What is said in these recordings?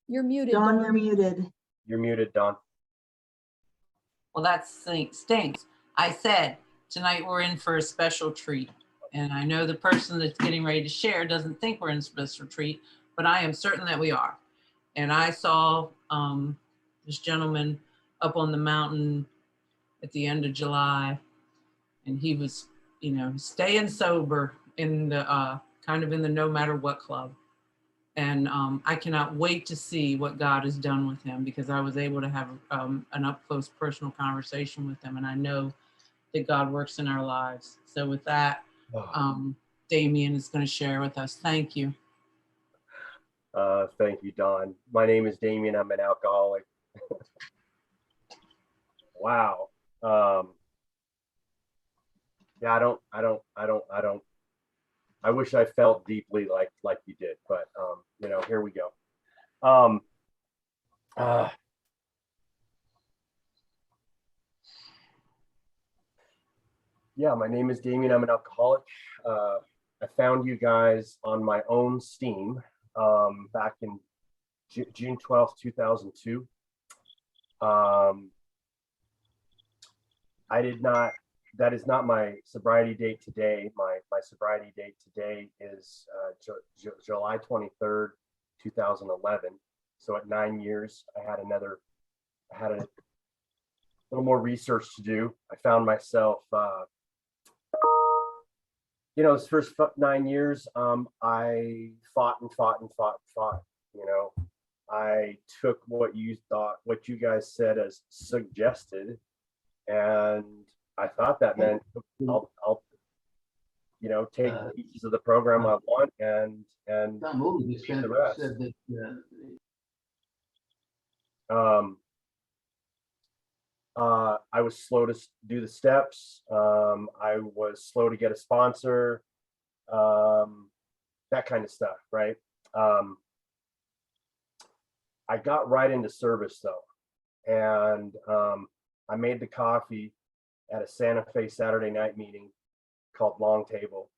You're muted, Dawn, Dawn. you're muted. You're muted, Dawn. Well, that stinks. I said tonight we're in for a special treat. And I know the person that's getting ready to share doesn't think we're in a special treat, but I am certain that we are. And I saw this gentleman up on the mountain at the end of July, and he was, staying sober in the kind of in the no matter what club. And I cannot wait to see what God has done with him, because I was able to have an up close personal conversation with him. And I know that God works in our lives. So with that, Demien is going to share with us. Thank you. Thank you, Dawn. My name is Demien. I'm an alcoholic. Wow. Yeah, I wish I felt deeply like you did, but here we go. Yeah, my name is Demien. I'm an alcoholic. I found you guys on my own steam back in June 12th, 2002. That is not my sobriety date today. My sobriety date today is July 23rd, 2011. So at 9 years, I had a little more research to do. I found myself, those first 9 years, I fought. I took what you guys said as suggested, and I thought that meant I'll take pieces of the program I want and keep the rest. I was slow to do the steps. I was slow to get a sponsor, that kind of stuff, right? I got right into service though, and I made the coffee at a Santa Fe Saturday night meeting called Long Table.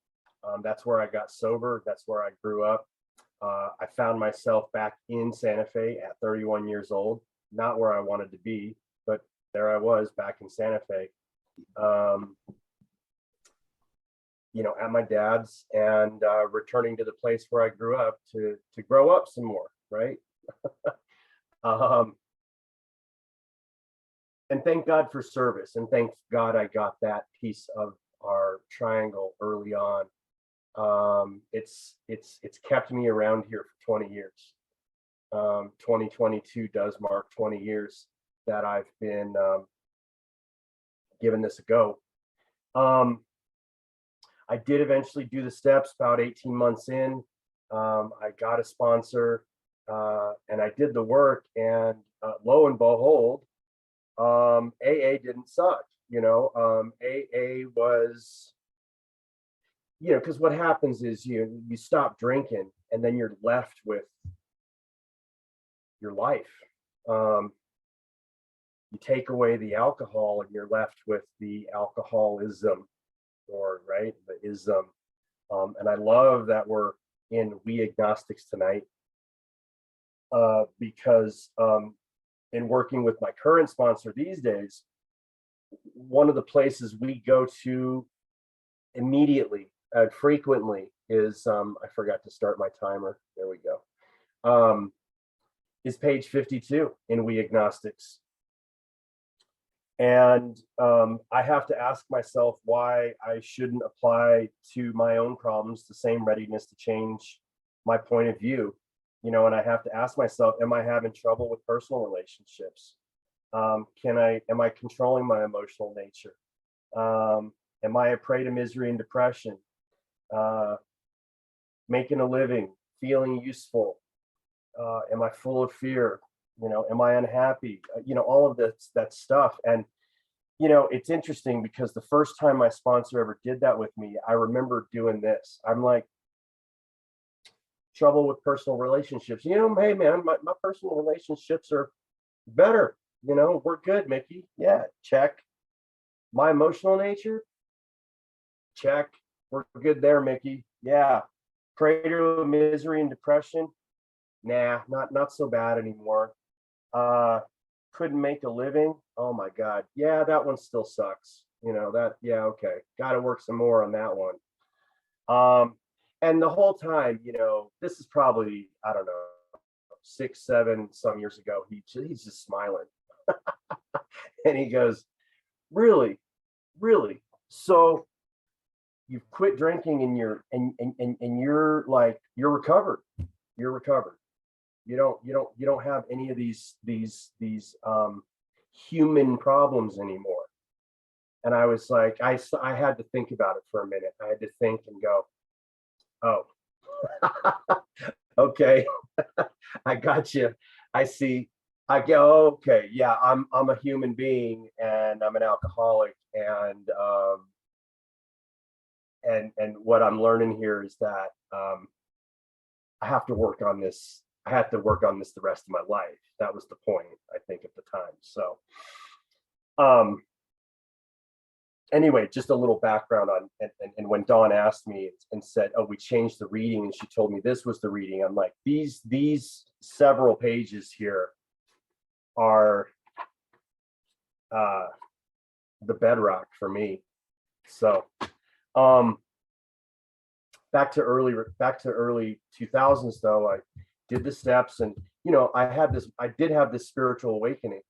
That's where I got sober. That's where I grew up. I found myself back in Santa Fe at 31 years old, not where I wanted to be, but there I was back in Santa Fe, at my dad's, and returning to the place where I grew up to grow up some more, right? And thank God for service, and thank God I got that piece of our triangle early on. It's kept me around here for 20 years. 2022 does mark 20 years that I've been giving this a go. I did eventually do the steps about 18 months in. I got a sponsor, and I did the work, and lo and behold, AA didn't suck. AA was, because what happens is you stop drinking, and then you're left with your life. You take away the alcohol, and you're left with the alcoholism, the ism. And I love that we're in We Agnostics tonight, because in working with my current sponsor these days, one of the places we go to immediately and frequently is, I forgot to start my timer. There we go. Is page 52 in We Agnostics. And I have to ask myself why I shouldn't apply to my own problems the same readiness to change my point of view. And I have to ask myself, am I having trouble with personal relationships? Am I controlling my emotional nature? Am I a prey to misery and depression? Making a living, feeling useful? Am I full of fear? Am I unhappy? All of that stuff. And, it's interesting because the first time my sponsor ever did that with me, I remember doing this. I'm like, trouble with personal relationships. Hey man, my personal relationships are better. We're good, Mickey. Yeah, check. My emotional nature, check. We're good there, Mickey. Yeah. Prey to misery and depression. Nah, not so bad anymore. Uh, couldn't make a living. Oh my God. Yeah, that one still sucks. Yeah, okay. Got to work some more on that one. Um, and the whole time, this is probably, I don't know, 6, 7, some years ago. He's just smiling, and he goes, "Really, really? So you've quit drinking, and you're like you're recovered. You're recovered. You don't have any of these human problems anymore." And I was like, I had to think about it for a minute. I had to think and go, oh, okay, I got you. I see. I go, okay, yeah, I'm a human being and I'm an alcoholic, and what I'm learning here is that I have to work on this. I have to work on this the rest of my life. That was the point, I think, at the time. So, um, anyway, just a little background on, and when Dawn asked me and said, "Oh, we changed the reading," and she told me this was the reading, I'm like, these several pages here are uh, the bedrock for me. So, um, back to early 2000s though. I did the steps, and I did have this spiritual awakening,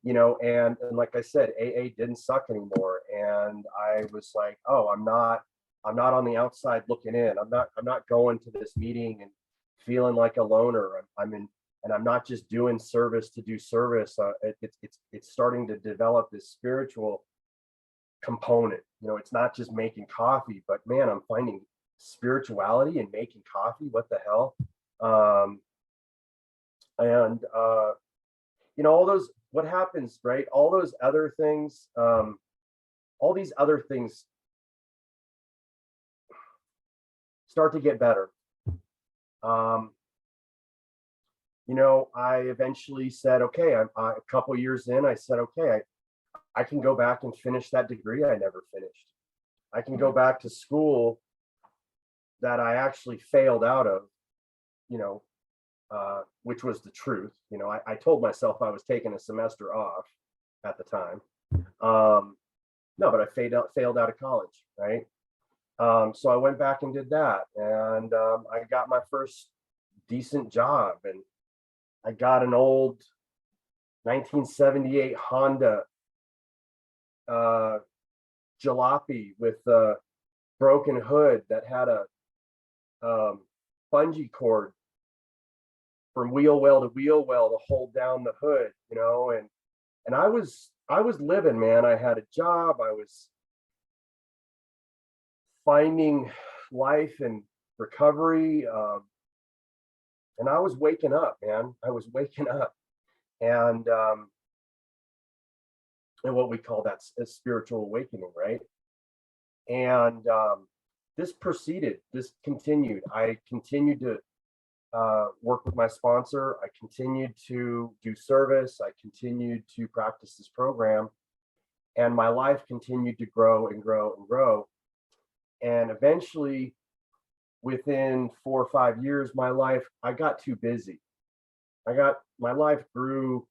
and like I said, AA didn't suck anymore, and I was like, oh, I'm not on the outside looking in. I'm not going to this meeting and feeling like a loner. I'm in, and I'm not just doing service to do service. It's starting to develop this spiritual component. It's not just making coffee, but man, I'm finding spirituality in making coffee. What the hell? Um, and all those, what happens, right? All those other things, all these other things start to get better. Um, I eventually said, okay, a couple years in, I said, okay, I can go back and finish that degree I never finished. I can go back to school that I actually failed out of, you know, which was the truth. I told myself I was taking a semester off at the time. No, but I failed out of college, right? So I went back and did that, and I got my first decent job, and I got an old 1978 Honda uh, Jalopy with a broken hood that had a um, bungee cord from wheel well to wheel well to hold down the hood, and I was living, man. I had a job. I was finding life and recovery, and I was waking up, man. I was waking up, and what we call that a spiritual awakening, right? And this continued. I continued to work with my sponsor. I continued to do service. I continued to practice this program, and my life continued to grow and grow and grow. And eventually, within 4 or 5 years, I got too busy. My life grew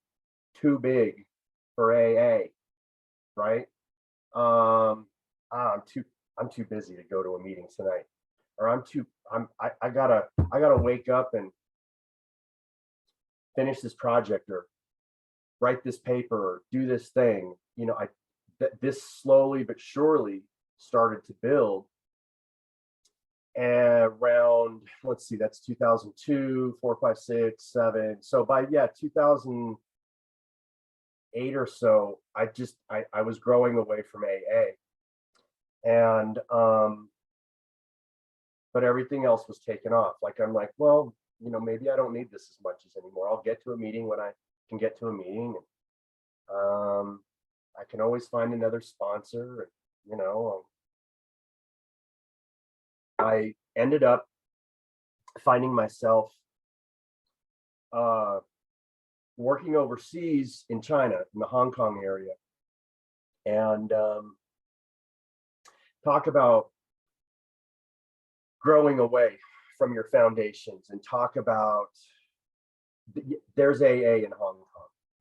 too big for AA, right? Um, I'm too busy to go to a meeting tonight, or I gotta wake up and finish this project, or write this paper, or do this thing. This slowly but surely started to build. And around, let's see, that's 2002, 4, 5, 6, 7. So by 2008 or so, I was growing away from AA, and but everything else was taken off. Like, I'm like, well, maybe I don't need this as much as anymore. I'll get to a meeting when I can get to a meeting, and I can always find another sponsor. I ended up finding myself uh, working overseas in China, in the Hong Kong area, and talk about growing away from your foundations, and talk about There's AA in Hong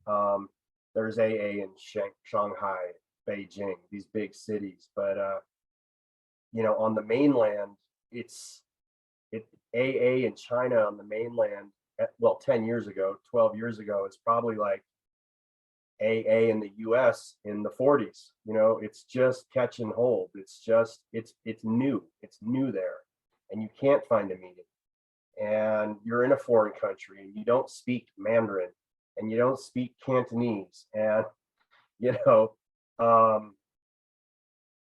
Kong. There's AA in Shanghai, Beijing, these big cities. But on the mainland, it's AA in China on the mainland. Well, 10 years ago, 12 years ago, it's probably like AA in the US in the 40s. It's just catching hold. It's new. It's new there. And you can't find a meeting. And you're in a foreign country and you don't speak Mandarin and you don't speak Cantonese. And,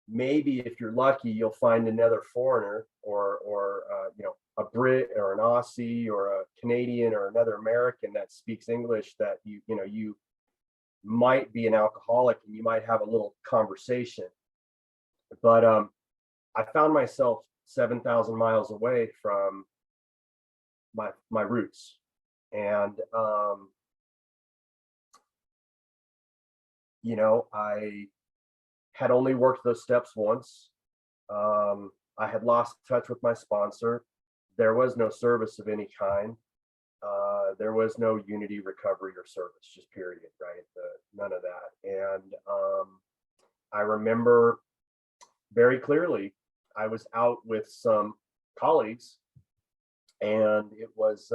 maybe if you're lucky, you'll find another foreigner or a Brit or an Aussie or a Canadian or another American that speaks English that you might be an alcoholic and you might have a little conversation. But I found myself 7,000 miles away from my roots. And I had only worked those steps once. I had lost touch with my sponsor. There was no service of any kind. There was no unity, recovery, or service, just period, right? None of that. And I remember very clearly, I was out with some colleagues, and it was,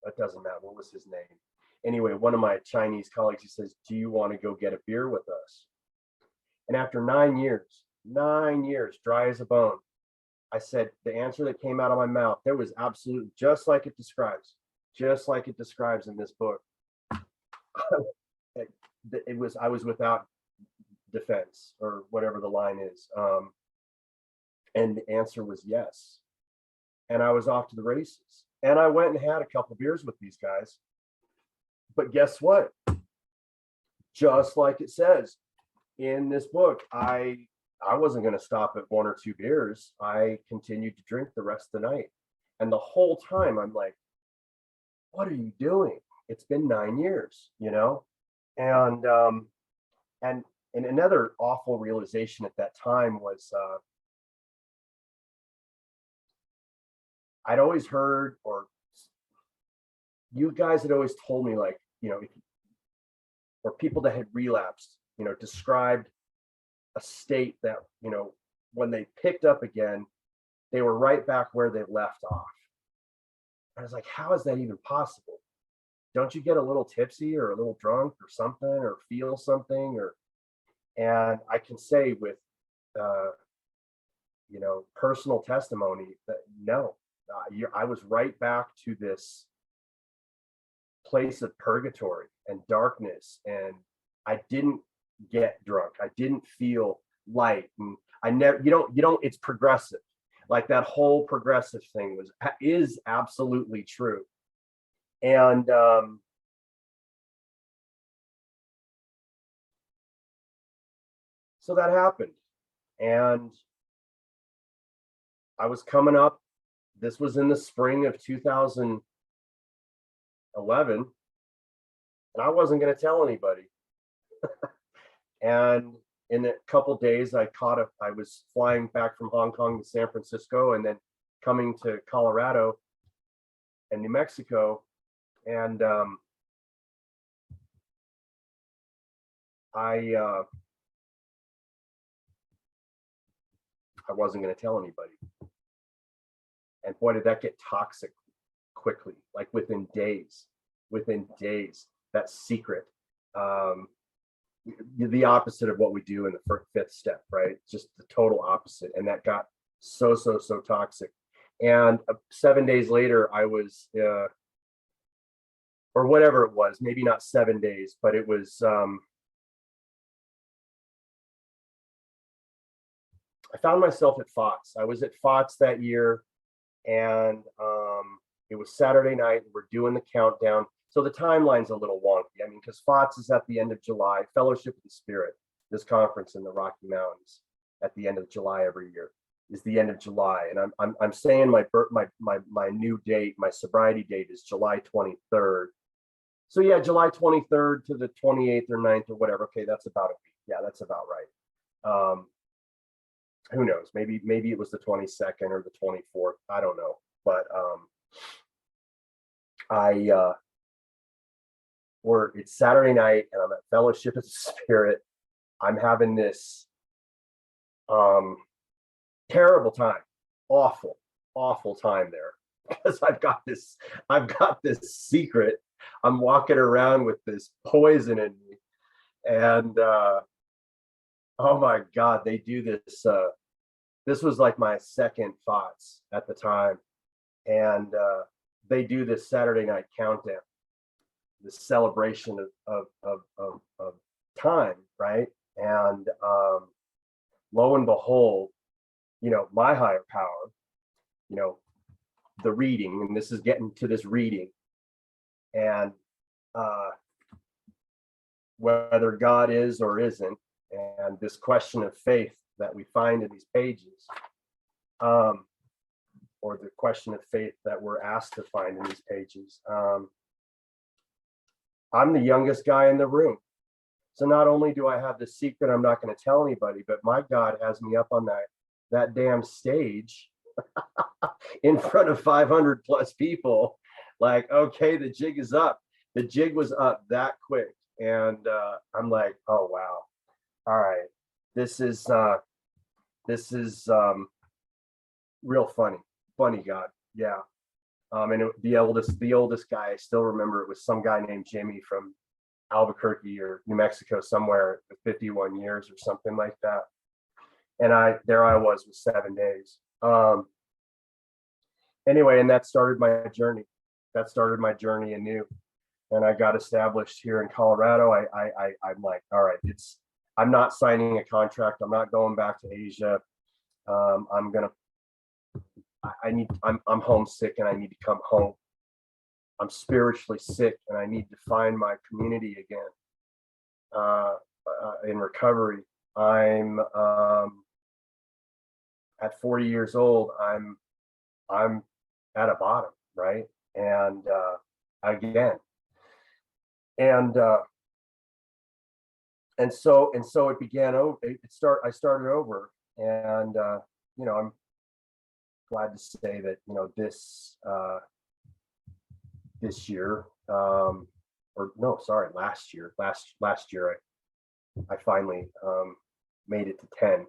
it doesn't matter, what was his name? Anyway, one of my Chinese colleagues, he says, do you want to go get a beer with us? And after 9 years, dry as a bone, I said, the answer that came out of my mouth, there was absolutely just like it describes in this book. I was without defense, or whatever the line is. And the answer was yes. And I was off to the races. And I went and had a couple beers with these guys. But guess what? Just like it says in this book, I wasn't going to stop at 1 or 2 beers. I continued to drink the rest of the night. And the whole time I'm like, what are you doing? It's been 9 years, And another awful realization at that time was I'd always heard, or you guys had always told me, like, or people that had relapsed, described a state that, when they picked up again, they were right back where they left off. I was like, how is that even possible? Don't you get a little tipsy or a little drunk or something, or feel something? And I can say with, personal testimony that no, I was right back to this place of purgatory and darkness, and I didn't get drunk. I didn't feel light, and I never, it's progressive. Like that whole progressive thing is absolutely true. And so that happened, and I was coming up. This was in the spring of 2011, and I wasn't going to tell anybody. And in a couple of days, I was flying back from Hong Kong to San Francisco, and then coming to Colorado and New Mexico. And I wasn't going to tell anybody. And boy, did that get toxic quickly, like within days, that secret, the opposite of what we do in the fifth step, right? Just the total opposite. And that got so toxic. And 7 days later, I was, or whatever it was, maybe not 7 days, but it was, I found myself at FOTS. I was at FOTS that year, and it was Saturday night. We're doing the countdown. So the timeline's a little wonky. I mean, because FOTS is at the end of July, Fellowship of the Spirit, this conference in the Rocky Mountains at the end of July every year is the end of July. And I'm saying my new date, my sobriety date is July 23rd. So yeah, July 23rd to the 28th or 9th or whatever. Okay, that's about a week. Yeah, that's about right. Who knows? Maybe it was the 22nd or the 24th. I don't know. But it's Saturday night and I'm at Fellowship of the Spirit. I'm having this terrible time, awful time there, because I've got this secret. I'm walking around with this poison in me, and oh my God, they do this. This was like my second thoughts at the time, and they do this Saturday night countdown, this celebration of time, right? And lo and behold, my higher power, the reading, and this is getting to this reading, and whether God is or isn't, and this question of faith that we find in these pages, or the question of faith that we're asked to find in these pages. I'm the youngest guy in the room. So not only do I have the secret I'm not going to tell anybody, but my God has me up on that damn stage in front of 500 plus people. Like, okay, the jig is up. The jig was up that quick. And I'm like, oh, wow. All right. This is real funny, God. Yeah. And the oldest guy, I still remember it was some guy named Jimmy from Albuquerque or New Mexico somewhere, 51 years or something like that. And there I was with 7 days. Anyway, and that started my journey. Anew. And I got established here in Colorado. I'm like, all right, I'm not signing a contract. I'm not going back to Asia. I'm homesick and I need to come home. I'm spiritually sick and I need to find my community again. In recovery, I'm at 40 years old. I'm at a bottom, right? And again, and so it began over. I started over, and I'm glad to say that this year, last year, I finally made it to 10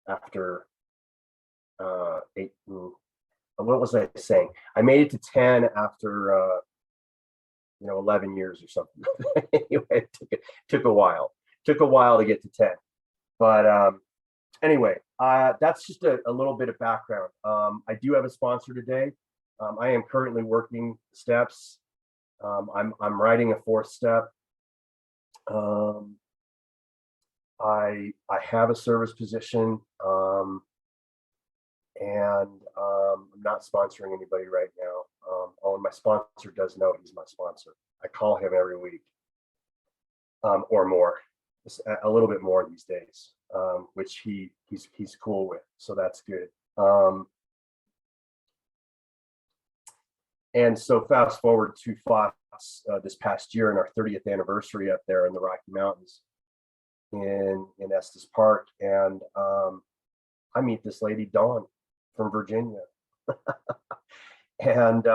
after 8. What was I saying? I made it to 10 after 11 years or something. Anyway, it took a while. Took a while to get to 10. But anyway, that's just a little bit of background. I do have a sponsor today. I am currently working steps. I'm writing a 4th step. I have a service position, and I'm not sponsoring anybody right now. And my sponsor does know he's my sponsor. I call him every week, or more, a little bit more these days, which he's cool with. So that's good. And so fast forward to Fox this past year in our 30th anniversary up there in the Rocky Mountains in Estes Park. And I meet this lady, Dawn, from Virginia. And,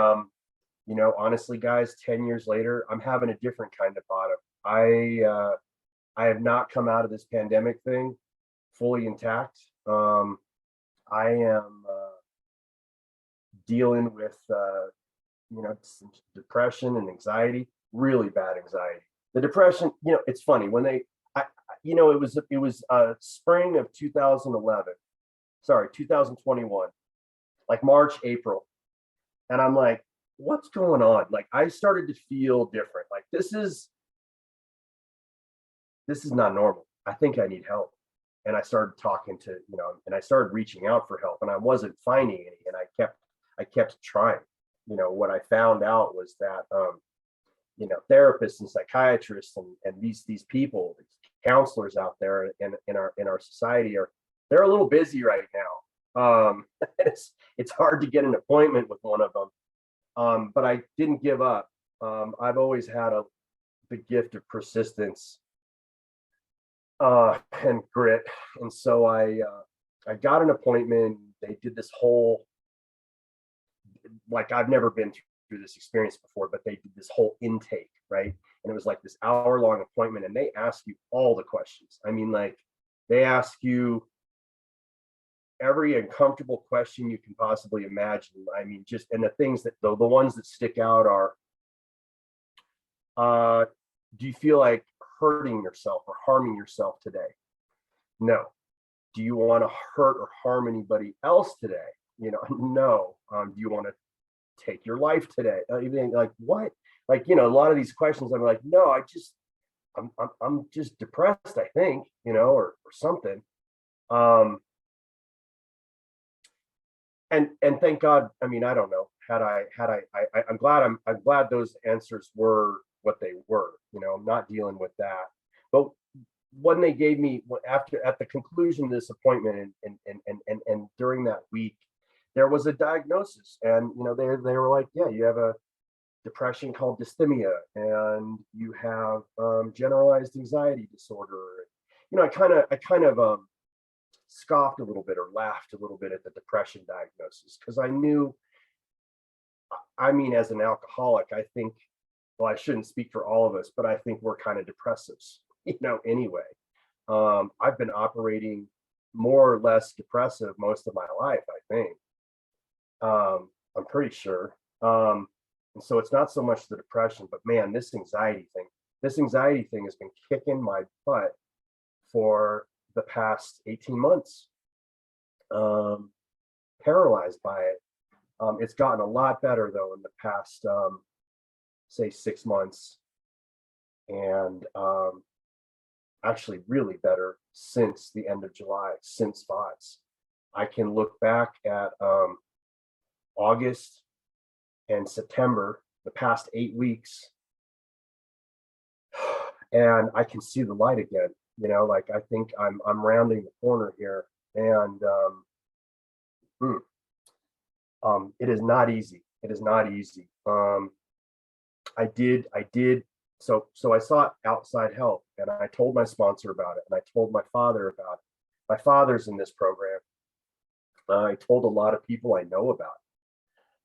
honestly, guys, 10 years later, I'm having a different kind of bottom. I have not come out of this pandemic thing fully intact. I am dealing with some depression and anxiety, really bad anxiety. The depression, it's funny when it was spring of 2021, like March, April. And I'm like, what's going on? Like, I started to feel different. Like, this is not normal. I think I need help. And I started talking to, and I started reaching out for help, and I wasn't finding any. And I kept trying. What I found out was that, therapists and psychiatrists and these people, these counselors out there in our society they're a little busy right now. It's hard to get an appointment with one of them. But I didn't give up. I've always had the gift of persistence and grit. And so I got an appointment. They did this whole, like, I've never been through this experience before, but they did this whole intake, right? And it was like this hour-long appointment, and they ask you all the questions. I mean, like, they ask you every uncomfortable question you can possibly imagine. I mean, just, and the things that the ones that stick out are, do you feel like hurting yourself or harming yourself today? No. Do you want to hurt or harm anybody else today? No. Do you want to take your life today? Even like, what? Like, a lot of these questions, I'm like, no, I'm just depressed, I think, or something. And thank God. I mean, I don't know. I'm glad those answers were what they were. I'm not dealing with that. But when they gave me, at the conclusion of this appointment, and during that week, there was a diagnosis, and they were like, yeah, you have a depression called dysthymia, and you have generalized anxiety disorder. I kind of scoffed a little bit or laughed a little bit at the depression diagnosis, because I knew, I mean, as an alcoholic, I think, well, I shouldn't speak for all of us, but I think we're kind of depressives, anyway. I've been operating more or less depressive most of my life, I think. I'm pretty sure. And so it's not so much the depression, but man, this anxiety thing has been kicking my butt for the past 18 months. Paralyzed by it. It's gotten a lot better though in the past, say 6 months, and actually really better since the end of July, since FODS. I can look back at August and September, the past 8 weeks, and I can see the light again. Like, I think I'm rounding the corner here, and it is not easy. It is not easy. I did. So I sought outside help, and I told my sponsor about it, and I told my father about it. My father's in this program. I told a lot of people I know about it.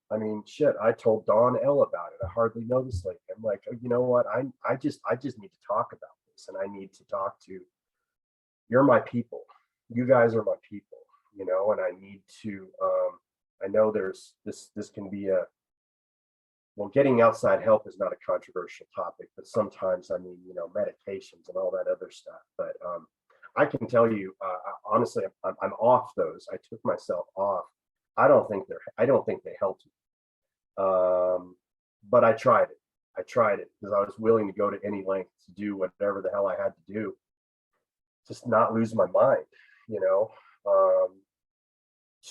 I mean, shit, I told Dawn L about it. I hardly know this lady. I'm like, oh, you know what? I just need to talk about this, and I need to talk to, you're my people. You guys are my people, and I need to, I know there's this can be well, getting outside help is not a controversial topic, but sometimes, I mean, medications and all that other stuff. But I can tell you, honestly, I'm off those. I took myself off. I don't think they helped me. But I tried it. Because I was willing to go to any length to do whatever the hell I had to do, just not lose my mind,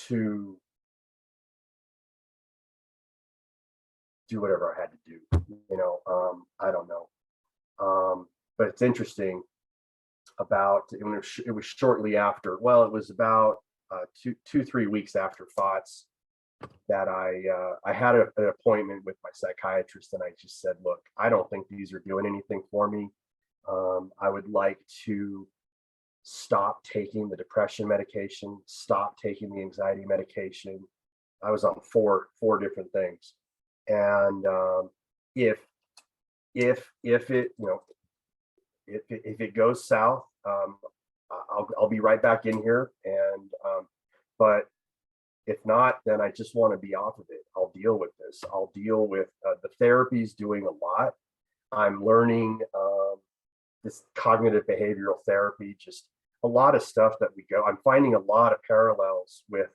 to do whatever I had to do, I don't know. But it's interesting about, it was shortly after, well, it was about 3 weeks after FOTS that I had an appointment with my psychiatrist, and I just said, look, I don't think these are doing anything for me. I would like to stop taking the depression medication, stop taking the anxiety medication. I was on four different things. And if it, if it goes south, I'll be right back in here. And but if not, then I just want to be off of it. I'll deal with this. I'll deal with the therapy's doing a lot. I'm learning this cognitive behavioral therapy, just a lot of stuff that I'm finding a lot of parallels with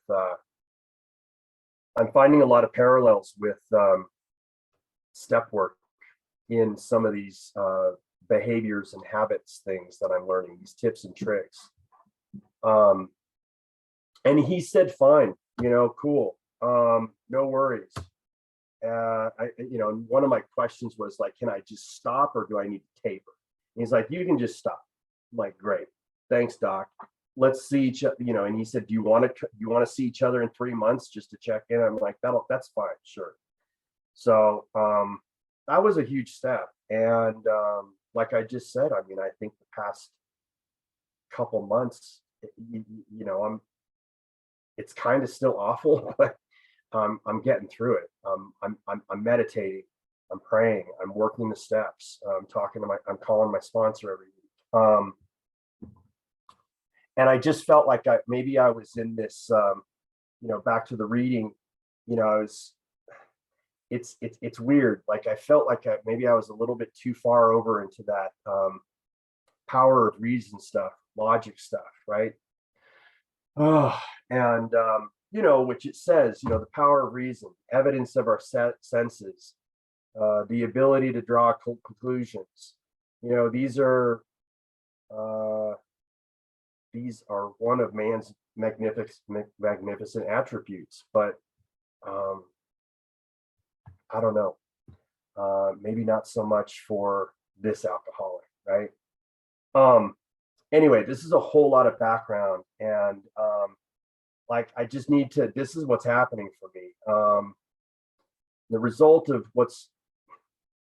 step work in some of these behaviors and habits things that I'm learning, these tips and tricks. And he said, fine, cool, no worries. One of my questions was like, can I just stop, or do I need to taper? And he's like, you can just stop. I'm like, great, thanks, doc. Let's see each other, and he said, do you want to see each other in 3 months just to check in? I'm like, that's fine, sure. So that was a huge step. And like I just said, I mean, I think the past couple months, it's kind of still awful, but I'm getting through it. I'm meditating. I'm praying. I'm working the steps. I'm calling my sponsor every week. And I just felt like maybe I was in this, back to the reading, I was, it's weird. Like I felt like maybe I was a little bit too far over into that power of reason stuff, logic stuff, right? Oh, and which it says, the power of reason, evidence of our senses, the ability to draw conclusions. Uh, these are one of man's magnificent attributes, but I don't know. Maybe not so much for this alcoholic, right? Anyway, this is a whole lot of background, and like I just need to. This is what's happening for me. The result of what's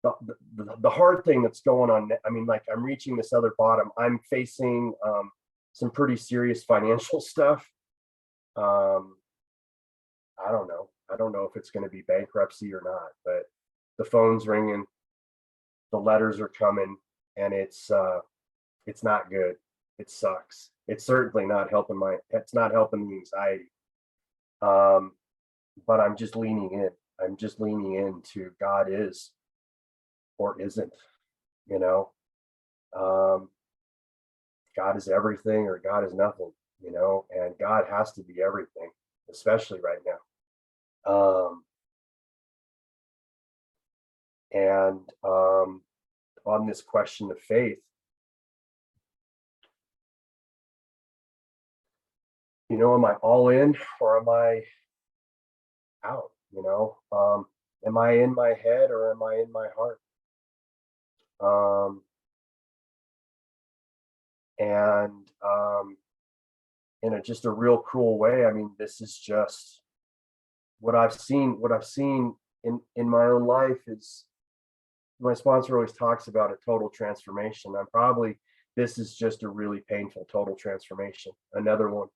the hard thing that's going on. I mean, like I'm reaching this other bottom. I'm facing some pretty serious financial stuff. I don't know. I don't know if it's going to be bankruptcy or not, but the phone's ringing, the letters are coming, and it's not good. It sucks. It's certainly not helping it's not helping the anxiety. But I'm just leaning in. I'm just leaning into God is or isn't, you know. God is everything or God is nothing, and God has to be everything, especially right now. And on this question of faith, am I all in or am I out? Am I in my head or am I in my heart? And in just a real cool way, I mean, this is just what I've seen. What I've seen in my own life is my sponsor always talks about a total transformation. This is just a really painful total transformation. Another one,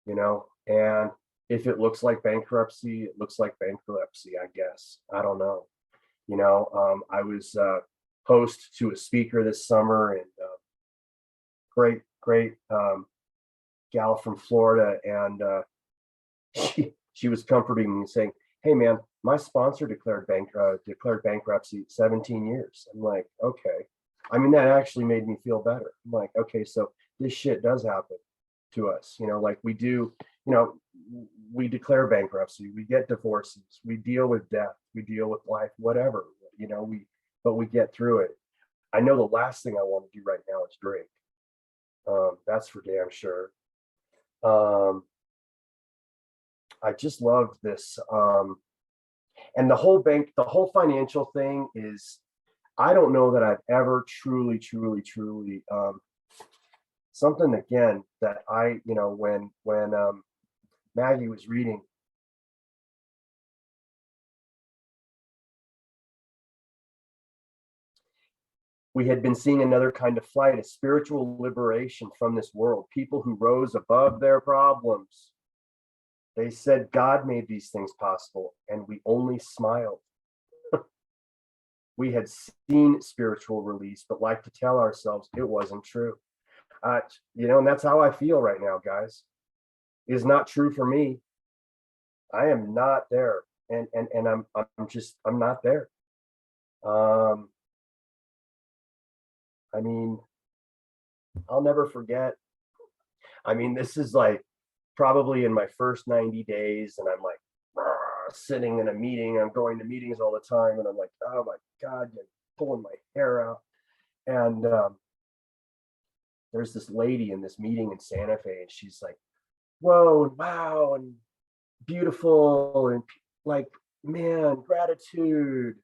and if it looks like bankruptcy, it looks like bankruptcy, I guess. I don't know. I was host to a speaker this summer, and great gal from Florida, and she was comforting me, saying, "Hey, man, my sponsor declared bankruptcy 17 years." I'm like, okay. I mean, that actually made me feel better. I'm like, okay, so this shit does happen to us, like we do. We declare bankruptcy, we get divorces, we deal with death, we deal with life, whatever, but we get through it. I know the last thing I want to do right now is drink. That's for damn sure. I just love this. And the whole financial thing is, I don't know that I've ever truly, something again that when Maggie was reading, we had been seeing another kind of flight, a spiritual liberation from this world, people who rose above their problems. They said God made these things possible, and we only smiled. We had seen spiritual release, but like to tell ourselves it wasn't true. And that's how I feel right now, guys. It is not true for me. I am not there, and I'm not there. I mean, I'll never forget. I mean, this is like probably in my first 90 days, and I'm like sitting in a meeting. I'm going to meetings all the time, and I'm like, oh my God, you're pulling my hair out. And there's this lady in this meeting in Santa Fe, and she's like, whoa, wow, and beautiful, and like, man, gratitude.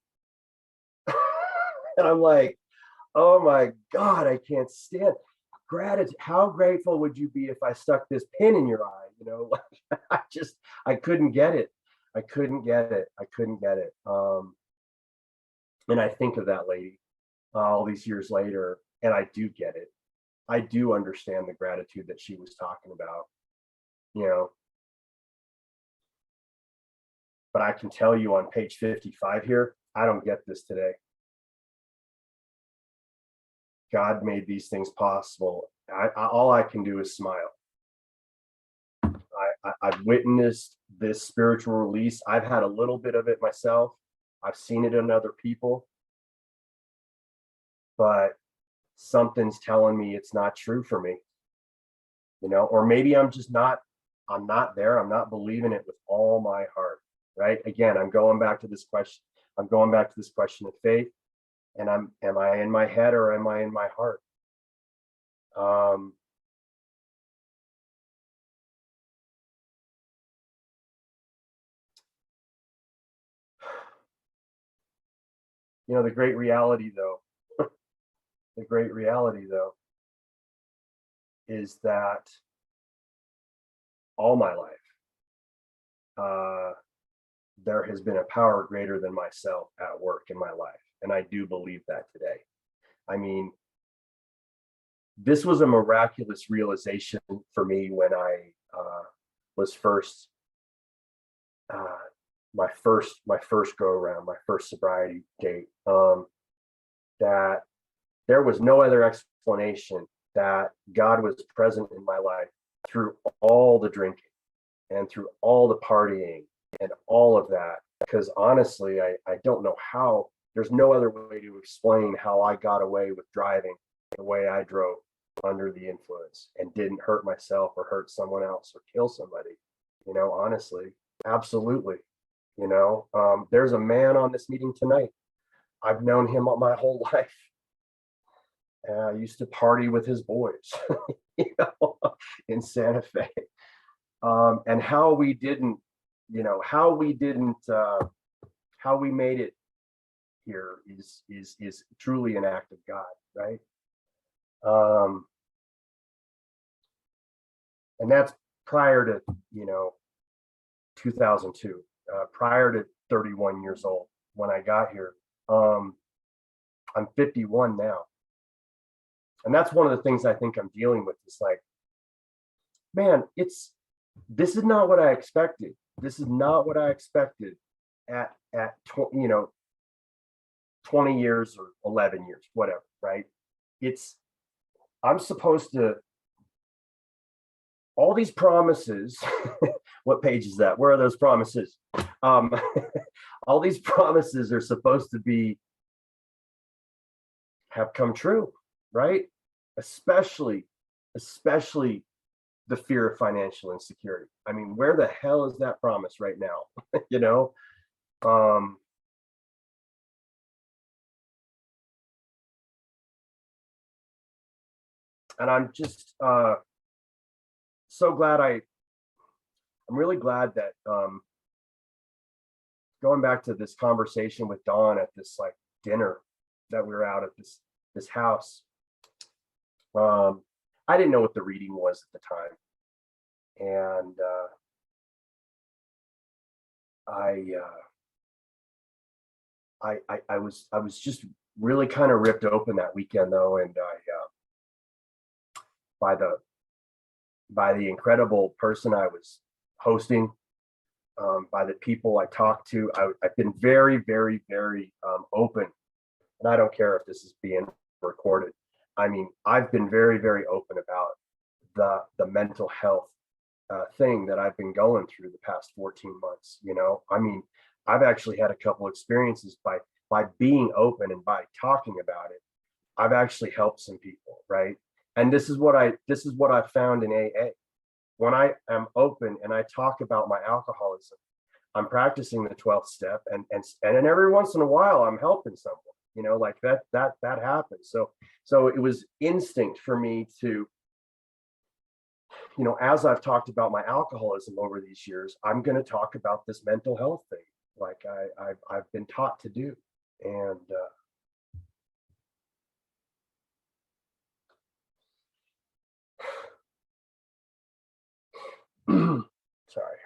And I'm like, oh my God, I can't stand gratitude. How grateful would you be if I stuck this pin in your eye? I couldn't get it. I couldn't get it. And I think of that lady all these years later, and I do get it. I do understand the gratitude that she was talking about. But I can tell you on page 55 here, I don't get this today. God made these things possible. All I can do is smile. I've witnessed this spiritual release. I've had a little bit of it myself. I've seen it in other people, but something's telling me it's not true for me, or maybe I'm not there. I'm not believing it with all my heart, right? Again, I'm going back to this question of faith, and am I in my head or am I in my heart? The great reality though, is that all my life, there has been a power greater than myself at work in my life. And I do believe that today. I mean, this was a miraculous realization for me when I was first, my first go around, my first sobriety date, that there was no other explanation that God was present in my life through all the drinking and through all the partying and all of that. Because honestly, I don't know how, there's no other way to explain how I got away with driving the way I drove under the influence and didn't hurt myself or hurt someone else or kill somebody. Honestly, absolutely. There's a man on this meeting tonight. I've known him my whole life. I used to party with his boys, in Santa Fe. And how we made it here is truly an act of God, right? And that's prior to 2002, prior to 31 years old when I got here. I'm 51 now. And that's one of the things I think I'm dealing with. It's like, man, this is not what I expected. This is not what I expected at 20 years or 11 years, whatever, right? I'm supposed to, all these promises, what page is that? Where are those promises? All these promises are supposed to have come true, right? Especially the fear of financial insecurity. I mean, where the hell is that promise right now? And I'm just so glad I'm really glad that going back to this conversation with Dawn at this like dinner that we were out at this house. I didn't know what the reading was at the time. And I was just really kind of ripped open that weekend though, and by the incredible person I was hosting, by the people I talked to, I've been very, very, very open, and I don't care if this is being recorded. I mean, I've been very, very open about the mental health thing that I've been going through the past 14 months. I mean, I've actually had a couple experiences by being open and by talking about it. I've actually helped some people, right? And this is what I found in AA. When I am open and I talk about my alcoholism, I'm practicing the 12th step, and then every once in a while I'm helping someone, like that happens. So it was instinct for me to, as I've talked about my alcoholism over these years, I'm going to talk about this mental health thing, like I've been taught to do. And sorry.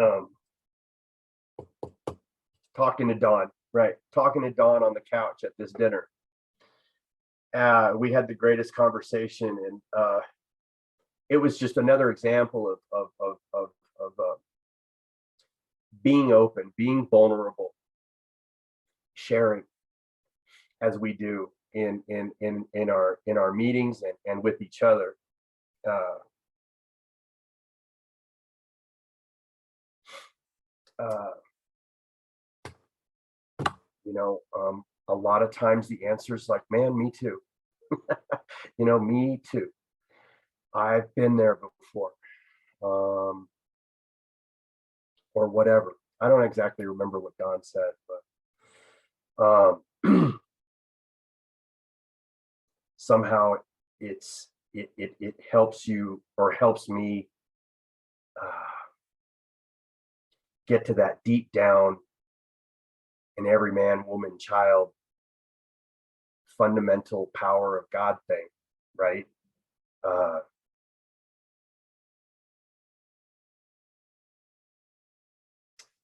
um, talking to Dawn, right? Talking to Dawn on the couch at this dinner. We had the greatest conversation, and it was just another example of being open, being vulnerable, sharing as we do in our meetings and with each other. Uh, uh, a lot of times the answer is like, man, me too. Me too. I've been there before, or whatever. I don't exactly remember what Don said, but somehow it helps you, or helps me get to that deep down in every man, woman, child fundamental power of God thing, right?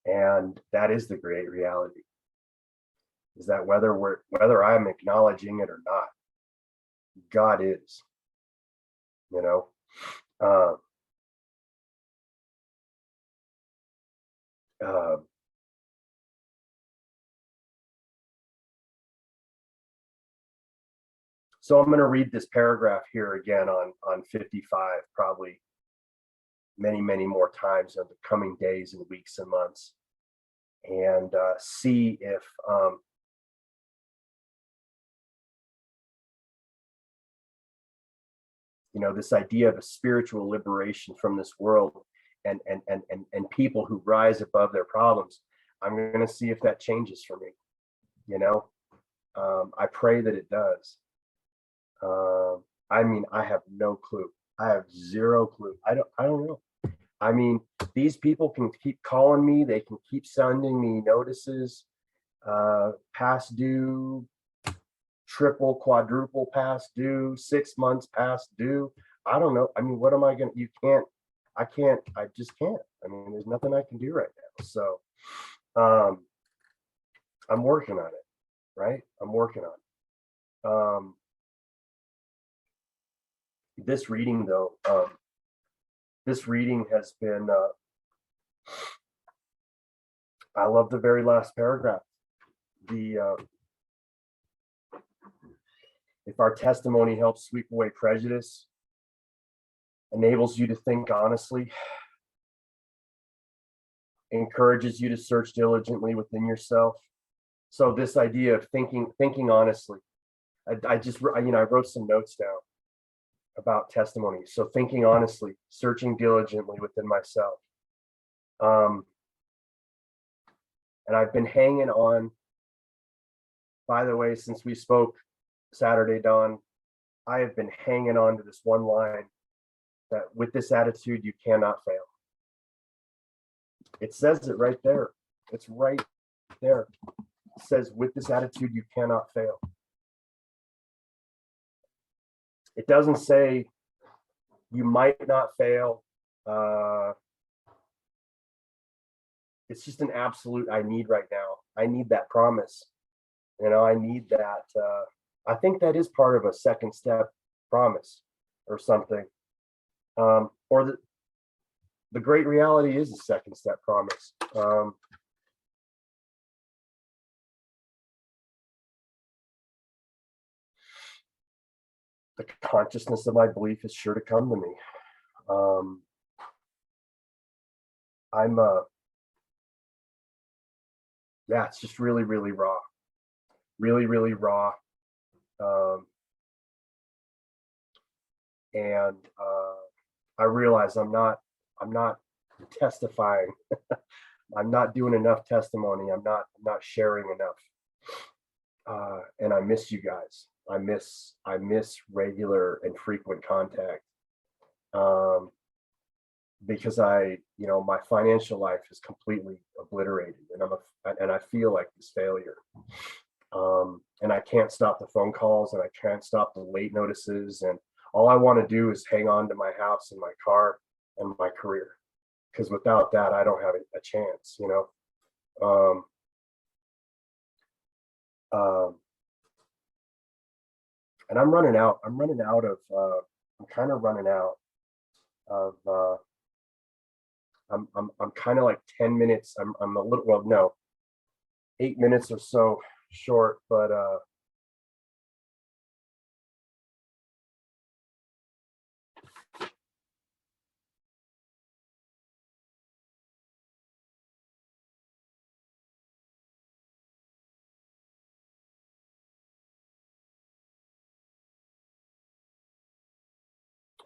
And that is the great reality, is that whether I'm acknowledging it or not, God is, you know. Uh, uh, so I'm going to read this paragraph here again on 55, probably many more times in the coming days and weeks and months, and see if this idea of a spiritual liberation from this world and people who rise above their problems, I'm going to see if that changes for me. I pray that it does. I mean, I have no clue. I have zero clue. I don't know. I mean, these people can keep calling me. They can keep sending me notices, past due, triple, quadruple past due, 6 months past due. I don't know. I mean, what am I going to, I just can't. I mean, there's nothing I can do right now. So I'm working on it, right? I'm working on it. This reading though, this reading has been, I love the very last paragraph. If our testimony helps sweep away prejudice, enables you to think honestly, encourages you to search diligently within yourself. So this idea of thinking honestly, I wrote some notes down about testimony. So thinking honestly, searching diligently within myself. And I've been hanging on, by the way, since we spoke Saturday, Dawn, I have been hanging on to this one line, that with this attitude, you cannot fail. It says it right there. It's right there. It says, with this attitude, you cannot fail. It doesn't say you might not fail. It's just an absolute I need right now. I need that promise. I need that. I think that is part of a second step promise or something. Or the great reality is a second step promise. The consciousness of my belief is sure to come to me. Yeah, it's just really raw, really raw. And I realize I'm not testifying. I'm not doing enough testimony. I'm not sharing enough. And I miss you guys. I miss regular and frequent contact. Because my financial life is completely obliterated, and I feel like this failure. And I can't stop the phone calls, and I can't stop the late notices, and all I want to do is hang on to my house and my car and my career. because without that, I don't have a chance, you know. Um, and I'm running out. I'm running out of. I'm kind of running out of. I'm kind of like 10 minutes. I'm a little, well, no, 8 minutes or so short, but I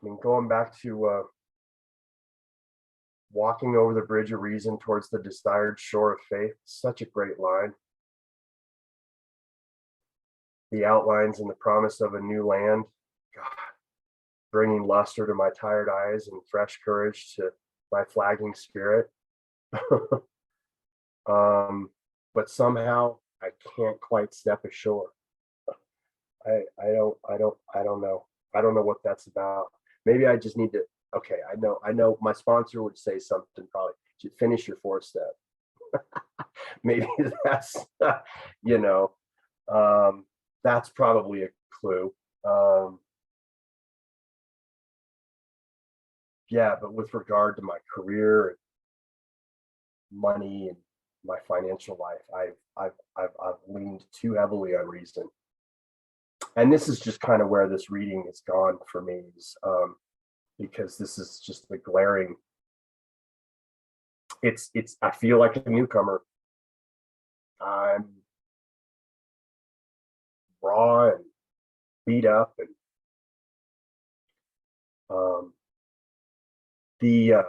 mean, going back to walking over the bridge of reason towards the desired shore of faith, such a great line. The outlines and the promise of a new land, God, bringing luster to my tired eyes and fresh courage to my flagging spirit. But somehow I can't quite step ashore. I don't know. I don't know what that's about. Maybe I just need to, okay, I know my sponsor would say something probably, you should finish your 4-step. Maybe that's, you know, that's probably a clue. Yeah, but with regard to my career and money and my financial life, I've leaned too heavily on reason. And this is just kind of where this reading has gone for me, is, because this is just the glaring. It's I feel like a newcomer. I'm raw and beat up, and the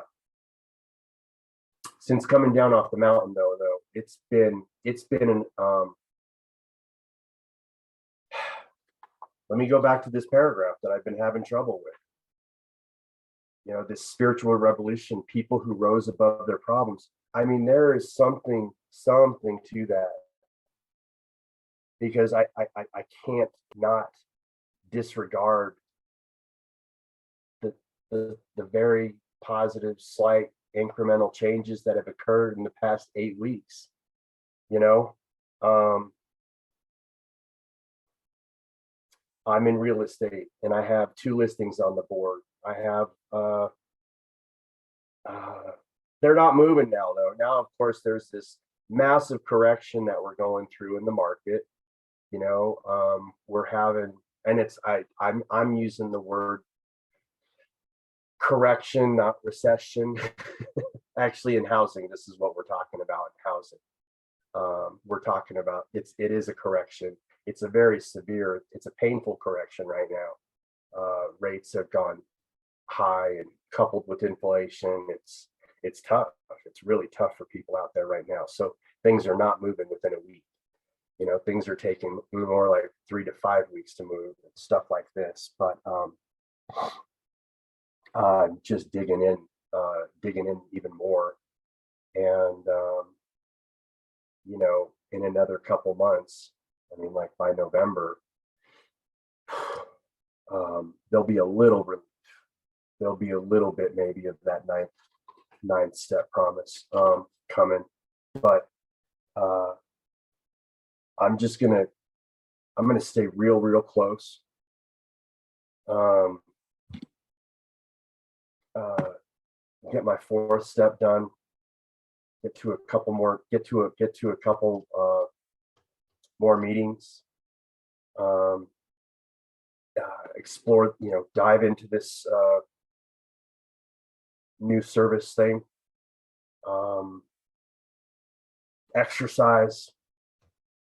since coming down off the mountain, though it's been an let me go back to this paragraph that I've been having trouble with. You know, this spiritual revolution, people who rose above their problems. I mean, there is something to that, because I can't not disregard the very positive, slight, incremental changes that have occurred in the past 8 weeks. You know, I'm in real estate and I have 2 listings on the board. I have they're not moving now, though. Now, of course, there's this massive correction that we're going through in the market. You know, we're having, and it's I'm using the word correction, not recession. Actually, in housing, this is what we're talking about in housing. We're talking about it is a correction. It's a very severe, it's a painful correction right now. Rates have gone high, and coupled with inflation, it's tough. It's really tough for people out there right now. So things are not moving within a week. You know, things are taking more like 3 to 5 weeks to move and stuff like this. But just digging in even more. And you know, in another couple months, I mean, like by November, there'll be a little relief. There'll be a little bit maybe of that ninth step promise coming. But I'm gonna stay real close. Get my 4th step done. Get to a couple more meetings. Explore, you know, dive into this new service thing. Exercise,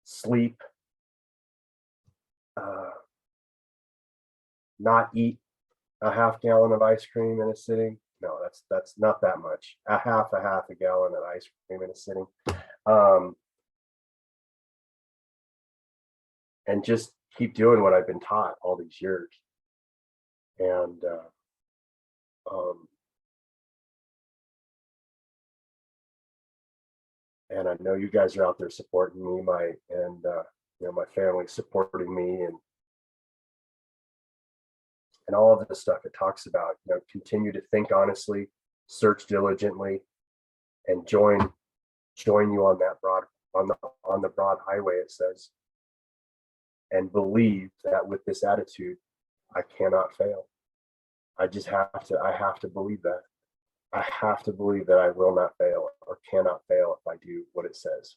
sleep, not eat a half gallon of ice cream in a sitting. No, that's not that much. A half a gallon of ice cream in a sitting. And just keep doing what I've been taught all these years. And and I know you guys are out there supporting me, you know, my family supporting me, and all of the stuff it talks about. You know, continue to think honestly, search diligently, and join you on that on the broad highway, it says, and believe that with this attitude, I cannot fail. I have to believe that. I have to believe that I will not fail or cannot fail if I do what it says.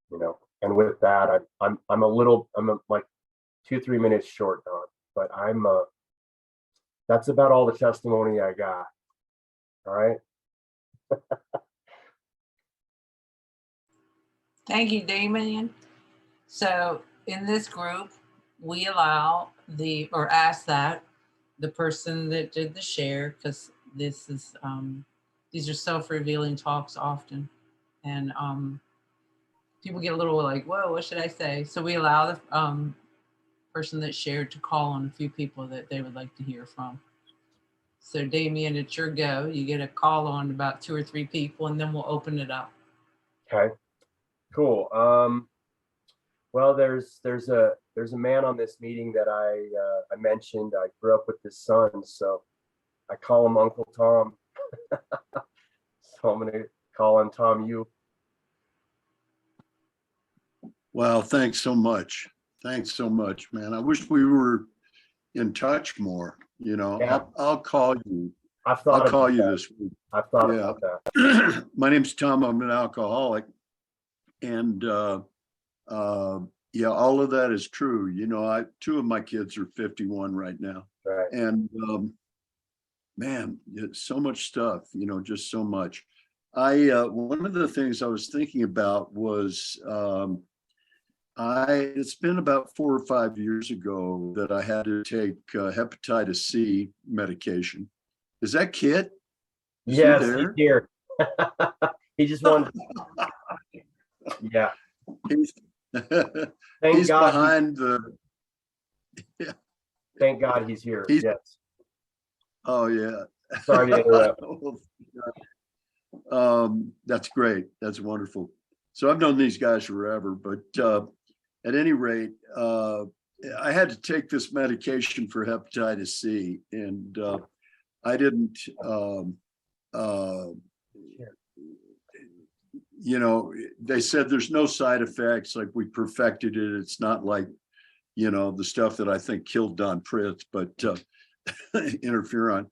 You know, and with that, I'm like 2-3 minutes short, Don, but that's about all the testimony I got. All right. Thank you, Damien. So in this group, we allow or ask that the person that did the share, because this is, these are self-revealing talks often. And people get a little like, whoa, what should I say? So we allow the person that shared to call on a few people that they would like to hear from. So Damien, it's your go. You get a call on about 2 or 3 people, and then we'll open it up. Okay, cool. Well, there's a man on this meeting that I mentioned. I grew up with his son, so I call him Uncle Tom. So I'm gonna call him Tom U. Wow, thanks so much. Thanks so much, man. I wish we were in touch more. You know, Yeah. I'll call you. I'll call you this week. I've thought about that. My name's Tom. I'm an alcoholic, and yeah, all of that is true. You know, 2 of my kids are 51 right now, Right. and man, so much stuff. You know, just so much. One of the things I was thinking about was it's been about 4 or 5 years ago that I had to take hepatitis C medication. Is that Kit? Is yes, he there? he's here. He just wanted. Yeah. Thank He's God behind the. Yeah. Thank God he's here. Yes. Oh yeah. Sorry to interrupt. That's great. That's wonderful. So I've known these guys forever, but at any rate, I had to take this medication for hepatitis C, and I didn't. You know, they said there's no side effects. Like, we perfected it. It's not like, you know, the stuff that I think killed Don Pritz, but interferon.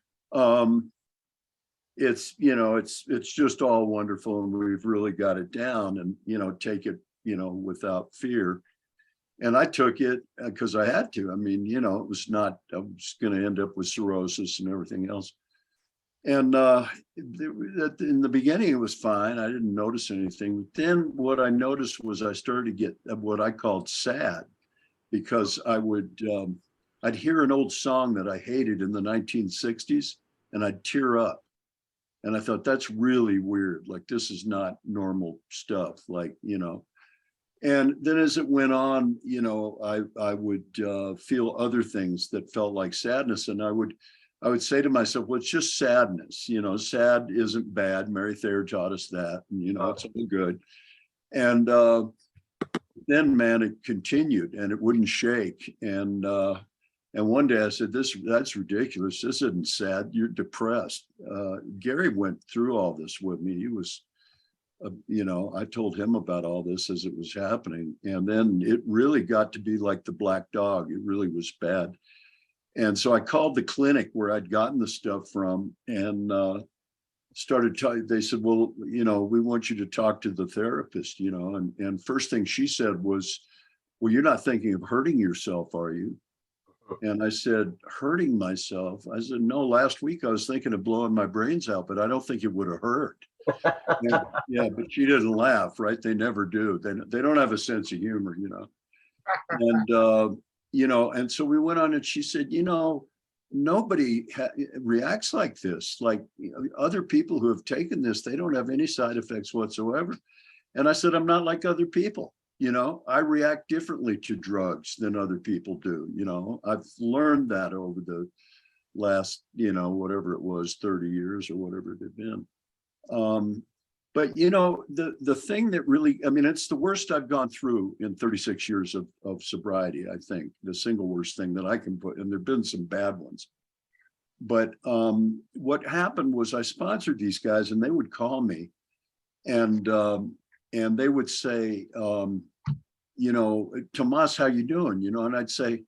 It's, you know, it's just all wonderful, and we've really got it down, and, you know, take it, you know, without fear. And I took it because I had to. I mean, you know, I was going to end up with cirrhosis and everything else. And in the beginning, it was fine. I didn't notice anything. Then what I noticed was I started to get what I called sad, because I'd hear an old song that I hated in the 1960s, and I'd tear up. And I thought, that's really weird. Like, this is not normal stuff. Like, you know. And then as it went on, you know, I would feel other things that felt like sadness, and I would say to myself, well, it's just sadness. You know, sad isn't bad. Mary Thayer taught us that, and, you know, it's all good. And then, man, it continued, and it wouldn't shake. And one day I said, that's ridiculous. This isn't sad. You're depressed. Gary went through all this with me. He was, you know, I told him about all this as it was happening. And then it really got to be like the black dog. It really was bad. And so I called the clinic where I'd gotten the stuff from, and they said, well, you know, we want you to talk to the therapist, you know. And first thing she said was, well, you're not thinking of hurting yourself, are you? And I said, hurting myself? I said, no, last week I was thinking of blowing my brains out, but I don't think it would have hurt. Yeah, but she didn't laugh, right? They never do. They don't have a sense of humor, you know. And you know, and so we went on, and she said, you know, nobody reacts like this. Like, you know, other people who have taken this, they don't have any side effects whatsoever. And I said, I'm not like other people. You know, I react differently to drugs than other people do. You know, I've learned that over the last, you know, whatever it was, 30 years or whatever it had been. But you know, the thing that really, I mean, it's the worst I've gone through in 36 years of sobriety, I think, the single worst thing that I can put, and there've been some bad ones. But what happened was I sponsored these guys and they would call me and they would say, you know, Tomas, how you doing? You know, and I'd say,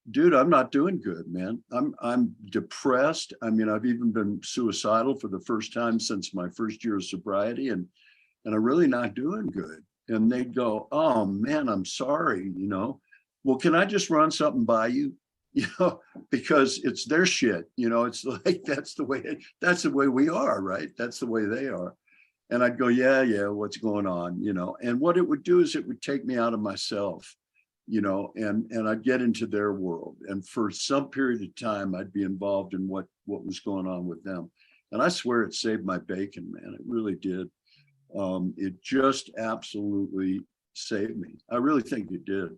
dude, I'm not doing good, man. I'm depressed. I mean, I've even been suicidal for the first time since my first year of sobriety, and I'm really not doing good. And they'd go, oh man, I'm sorry, you know. Well, can I just run something by you? You know, because it's their shit, you know, it's like that's the way we are, right? That's the way they are. And I'd go, yeah, what's going on, you know? And what it would do is it would take me out of myself, you know, and I'd get into their world. And for some period of time, I'd be involved in what was going on with them. And I swear it saved my bacon, man. It really did. It just absolutely saved me. I really think it did.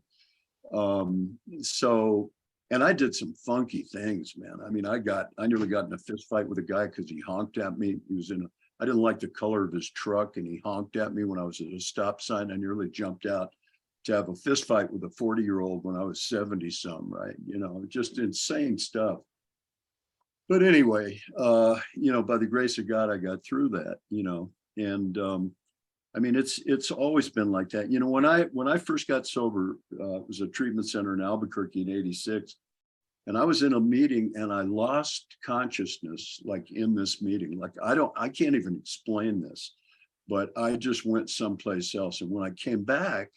And I did some funky things, man. I mean, I nearly got in a fist fight with a guy because he honked at me. I didn't like the color of his truck, and he honked at me when I was at a stop sign. I nearly jumped out to have a fist fight with a 40-year-old when I was 70 some, right? You know, just insane stuff. But anyway, you know, by the grace of God, I got through that, you know, and I mean, it's always been like that. You know, when I first got sober, it was a treatment center in Albuquerque in '86. And I was in a meeting and I lost consciousness, like in this meeting. Like, I can't even explain this, but I just went someplace else. And when I came back,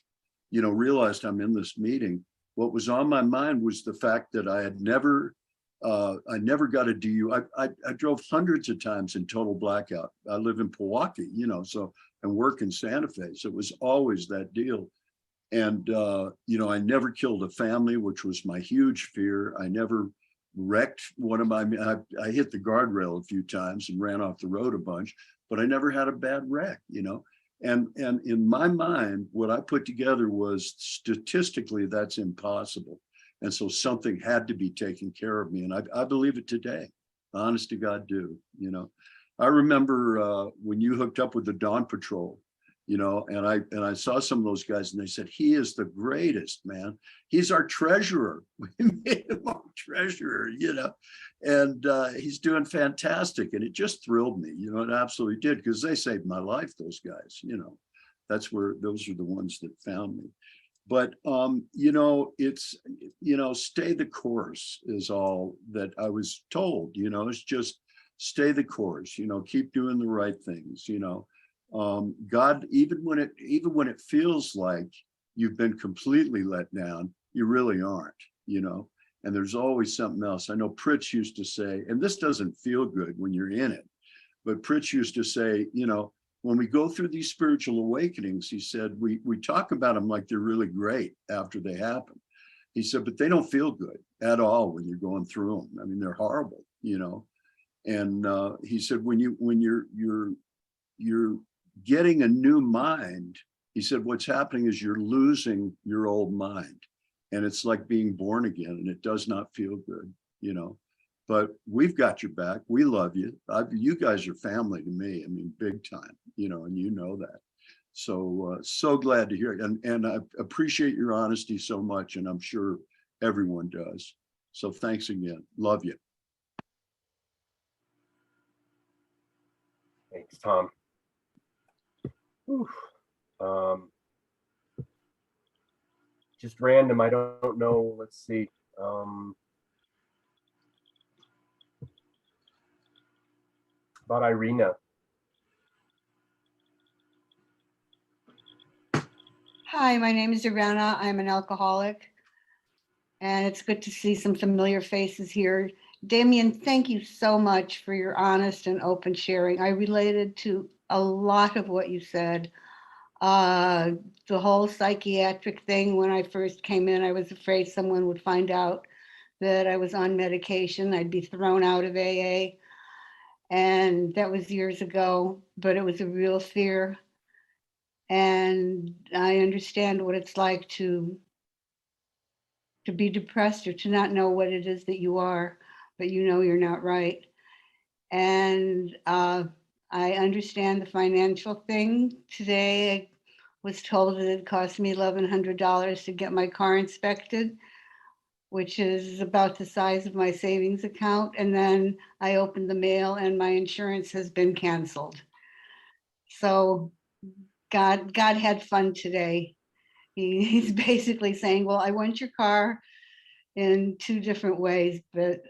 you know, realized I'm in this meeting, what was on my mind was the fact that I never got a DUI. I drove hundreds of times in total blackout. I live in Milwaukee, you know, so, and work in Santa Fe. So it was always that deal. And, you know, I never killed a family, which was my huge fear. I never wrecked I hit the guardrail a few times and ran off the road a bunch, but I never had a bad wreck, you know. And in my mind, what I put together was statistically, that's impossible. And so something had to be taking care of me. And I believe it today. Honest to God, do, you know. I remember when you hooked up with the Dawn Patrol, you know, and I saw some of those guys and they said, he is the greatest, man. He's our treasurer. We made him our treasurer, you know, and he's doing fantastic. And it just thrilled me, you know, it absolutely did, because they saved my life, those guys, you know. Those are the ones that found me. But, you know, it's, you know, stay the course is all that I was told, you know, it's just stay the course, you know, keep doing the right things, you know. God, even when it feels like you've been completely let down, you really aren't, you know, and there's always something else. I know Pritch used to say, and this doesn't feel good when you're in it, but Pritch used to say, you know, when we go through these spiritual awakenings, he said, we talk about them like they're really great after they happen. He said, but they don't feel good at all when you're going through them. I mean, they're horrible, you know. And he said, when you're getting a new mind, he said, what's happening is you're losing your old mind. And it's like being born again, and it does not feel good, you know. But we've got your back. We love you. You guys are family to me. I mean, big time, you know, and you know that. So, so glad to hear it. And I appreciate your honesty so much, and I'm sure everyone does. So thanks again. Love you. Thanks, Tom. Whew. Just random. I don't know. Let's see. About Irina. Hi, my name is Irena. I'm an alcoholic, and it's good to see some familiar faces here. Damien, thank you so much for your honest and open sharing. I related to a lot of what you said. The whole psychiatric thing, when I first came in, I was afraid someone would find out that I was on medication. I'd be thrown out of AA. And that was years ago, but it was a real fear. And I understand what it's like to be depressed or to not know what it is that you are, but you know you're not right. And I understand the financial thing. Today, I was told that it cost me $1,100 to get my car inspected, which is about the size of my savings account. And then I opened the mail and my insurance has been canceled. So God had fun today. He's basically saying, well, I want your car in two different ways, but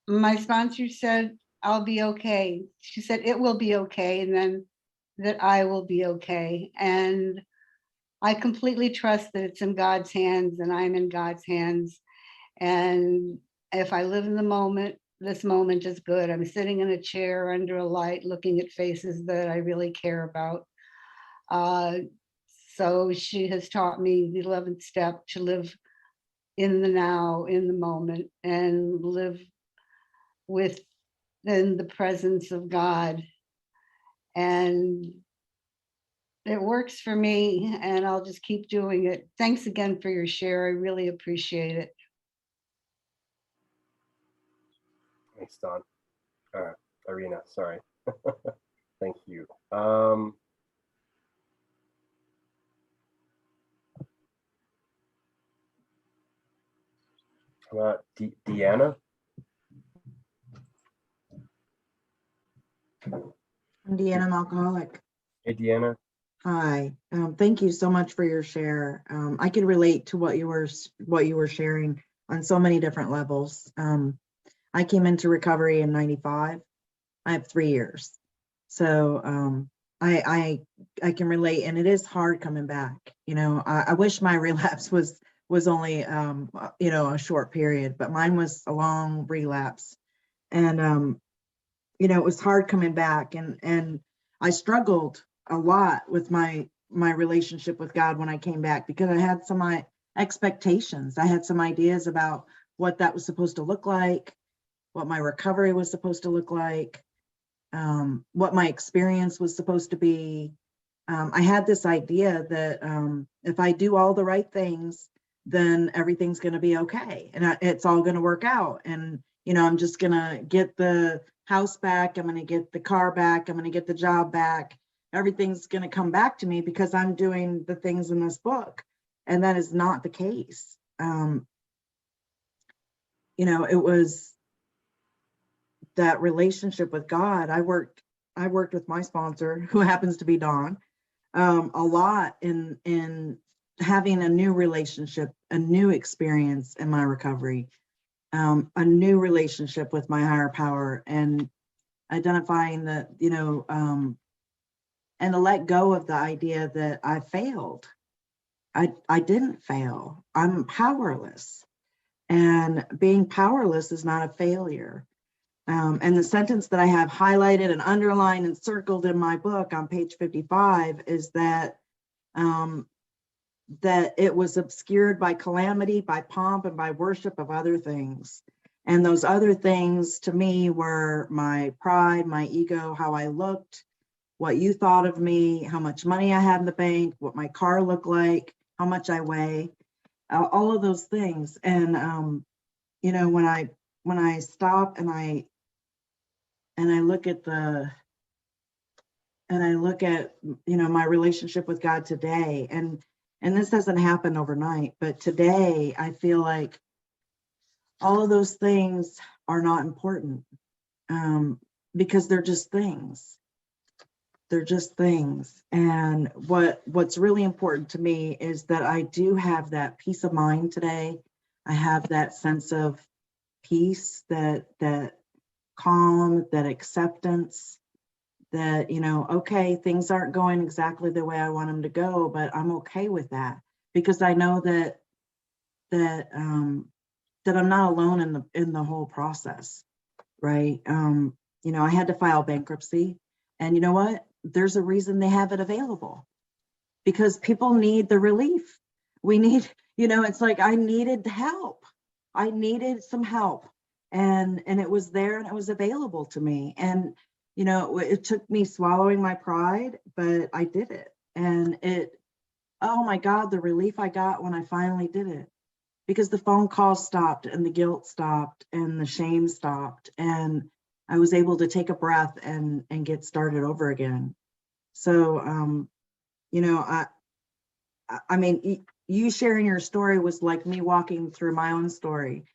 my sponsor said, I'll be okay. She said, it will be okay. And then that I will be okay. And I completely trust that it's in God's hands and I'm in God's hands. And if I live in the moment, this moment is good. I'm sitting in a chair under a light, looking at faces that I really care about. So she has taught me the 11th step to live in the now, in the moment, and live within the presence of God. And it works for me, and I'll just keep doing it. Thanks again for your share. I really appreciate it. Thanks, Don. Irina, sorry. Thank you. Deanna? I'm Deanna, an alcoholic. Hey, Deanna. Hi. Thank you so much for your share. I can relate to what you were sharing on so many different levels. I came into recovery in '95. I have 3 years, so I can relate, and it is hard coming back. You know, I wish my relapse was only you know, a short period, but mine was a long relapse, and you know, it was hard coming back, and I struggled a lot with my relationship with God when I came back, because I had some expectations. I had some ideas about what that was supposed to look like, what my recovery was supposed to look like, what my experience was supposed to be. I had this idea that if I do all the right things, then everything's going to be okay, and it's all going to work out. And you know, I'm just going to get the house back. I'm going to get the car back. I'm going to get the job back. Everything's going to come back to me because I'm doing the things in this book. And that is not the case. You know, it was that relationship with God. I worked with my sponsor, who happens to be Dawn, a lot in having a new relationship, a new experience in my recovery, a new relationship with my higher power, and identifying that, you know, and to let go of the idea that I failed. I didn't fail. I'm powerless. And being powerless is not a failure. And the sentence that I have highlighted and underlined and circled in my book on page 55 is that that it was obscured by calamity, by pomp, and by worship of other things. And those other things to me were my pride, my ego, how I looked, what you thought of me, how much money I had in the bank, what my car looked like, how much I weigh, all of those things. And you know, when I stop and I look at you know, my relationship with God today, and this doesn't happen overnight, but today I feel like all of those things are not important, because they're just things. They're just things. And what's really important to me is that I do have that peace of mind today. I have that sense of peace, that calm, that acceptance, that, you know, okay, things aren't going exactly the way I want them to go, but I'm okay with that, because I know that I'm not alone in the whole process, right? You know, I had to file bankruptcy, and you know what? There's a reason they have it available, because people need the relief. We need, you know, it's like I needed help. I needed some help, and it was there and it was available to me. And you know, it took me swallowing my pride, but I did it. And oh my God, the relief I got when I finally did it, because the phone calls stopped and the guilt stopped and the shame stopped. And I was able to take a breath and get started over again. So, you know, I mean, you sharing your story was like me walking through my own story.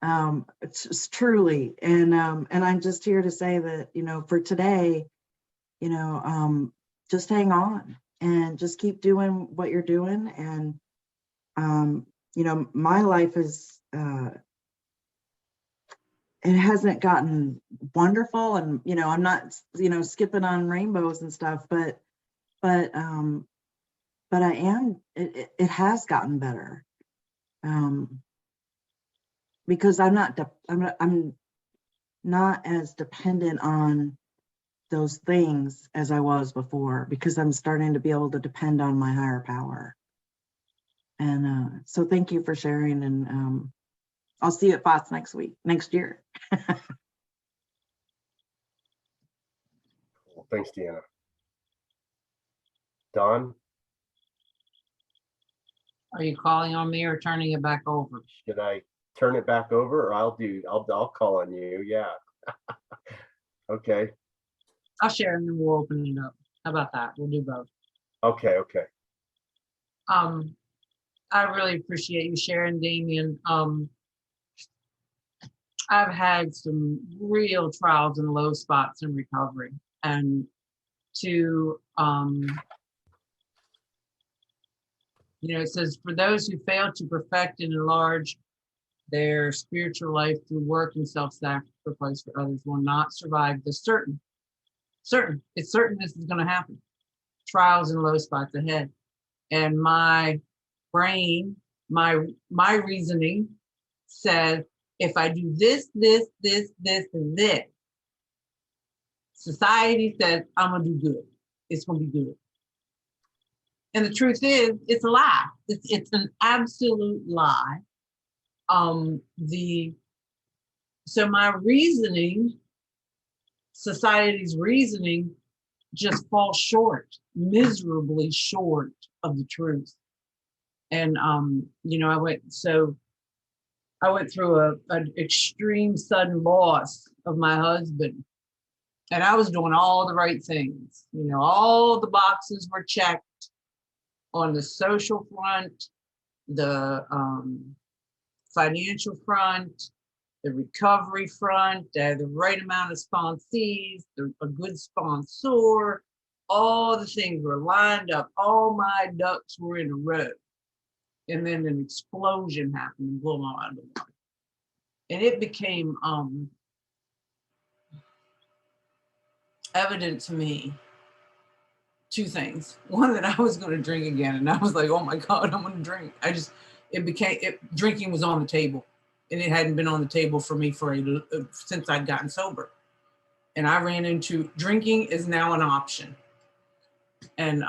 It's truly, and I'm just here to say that, you know, for today, you know, just hang on and just keep doing what you're doing. And, you know, my life is, it hasn't gotten wonderful, and, you know, I'm not, you know, skipping on rainbows and stuff, but I am, it has gotten better. Because I'm not as dependent on those things as I was before, because I'm starting to be able to depend on my higher power. And so thank you for sharing, and I'll see you at FOSS next year. Well, thanks, Deanna. Don, Are you calling on me or turning it back over? should I turn it back over, or I'll call on you? Yeah. Okay. I'll share and then we'll open it up. How about that? We'll do both. Okay. Okay. I really appreciate you sharing, Damien. I've had some real trials and low spots in recovery, and to you know, it says, for those who fail to perfect and enlarge their spiritual life through work and self-sacrifice for others will not survive the it's certain this is going to happen. Trials and low spots ahead. And my brain, my reasoning says, if I do this, and this, society says I'm gonna do good. It's gonna be good. And the truth is, it's a lie. It's an absolute lie. So my reasoning, society's reasoning, just falls short, miserably short of the truth. And you know, I went through an extreme sudden loss of my husband, and I was doing all the right things. You know, all the boxes were checked on the social front, the financial front, the recovery front, the right amount of sponsees, a good sponsor. All the things were lined up. All my ducks were in a row. And then an explosion happened and blew them all out of the water. And it became evident to me two things. One, that I was going to drink again, and I was like, "Oh my God, I'm going to drink." Drinking was on the table, and it hadn't been on the table for me since I'd gotten sober. And I ran into drinking is now an option, and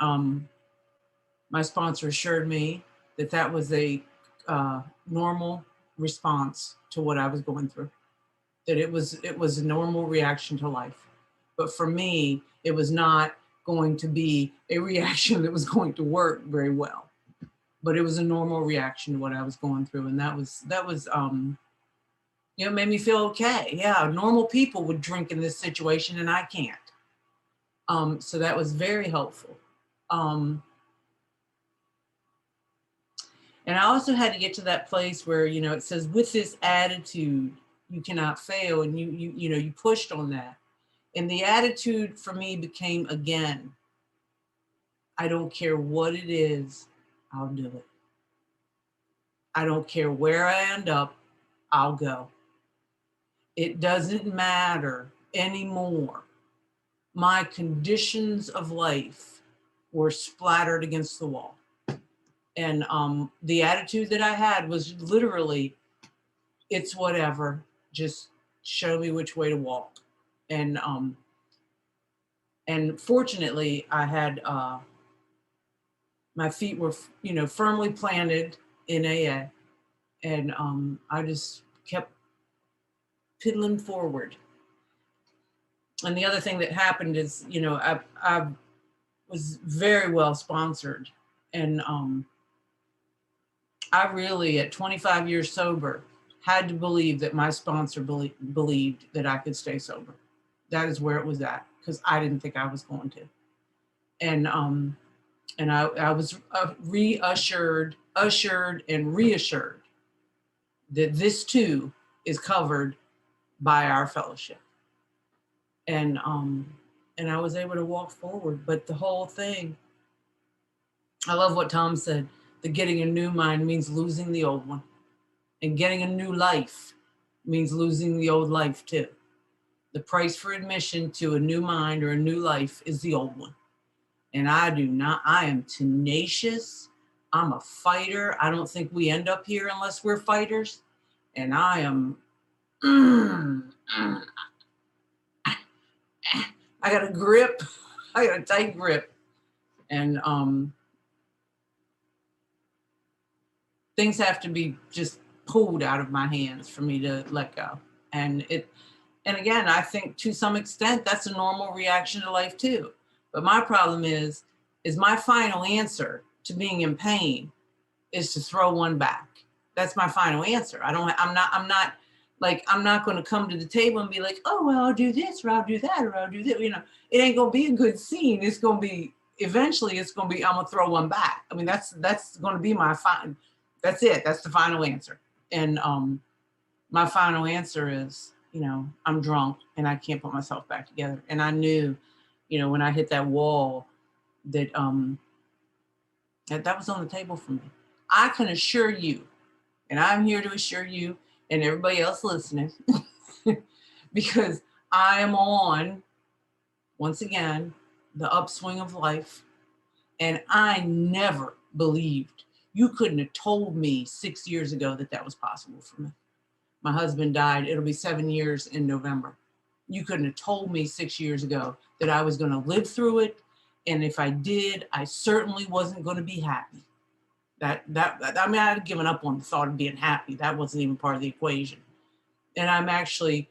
my sponsor assured me that was a normal response to what I was going through. That it was a normal reaction to life. But for me, it was not going to be a reaction that was going to work very well. But it was a normal reaction to what I was going through. And that was you know, made me feel okay. Yeah, normal people would drink in this situation and I can't. So that was very helpful. And I also had to get to that place where, you know, it says, with this attitude, you cannot fail. And you pushed on that. And the attitude for me became, again, I don't care what it is, I'll do it. I don't care where I end up, I'll go. It doesn't matter anymore. My conditions of life were splattered against the wall. And the attitude that I had was literally, it's whatever, just show me which way to walk. And fortunately, I had my feet were, you know, firmly planted in AA, and I just kept piddling forward. And the other thing that happened is, you know, I was very well sponsored, and I really, at 25 years sober, had to believe that my sponsor believed that I could stay sober. That is where it was at, because I didn't think I was going to. And I was ushered and reassured that this too is covered by our fellowship. And I was able to walk forward. But the whole thing, I love what Tom said, that getting a new mind means losing the old one. And getting a new life means losing the old life too. The price for admission to a new mind or a new life is the old one. And I am tenacious. I'm a fighter. I don't think we end up here unless we're fighters. And I am, I got a grip. I got a tight grip. And things have to be just pulled out of my hands for me to let go. And again, I think to some extent that's a normal reaction to life too. But my problem is my final answer to being in pain is to throw one back. That's my final answer. I'm not going to come to the table and be like, oh, well, I'll do this or I'll do that or I'll do that. You know, it ain't going to be a good scene. It's going to be, eventually it's going to be, I'm going to throw one back. I mean, that's going to be my final, that's it. That's the final answer. And my final answer is, you know, I'm drunk and I can't put myself back together. And I knew, you know, when I hit that wall that that was on the table for me. I can assure you, and I'm here to assure you and everybody else listening, because I am on, once again, the upswing of life. And I never believed, you couldn't have told me 6 years ago that that was possible for me. My husband died, it'll be 7 years in November. You couldn't have told me 6 years ago that I was going to live through it. And if I did, I certainly wasn't going to be happy. I mean, I had given up on the thought of being happy. That wasn't even part of the equation. And I'm actually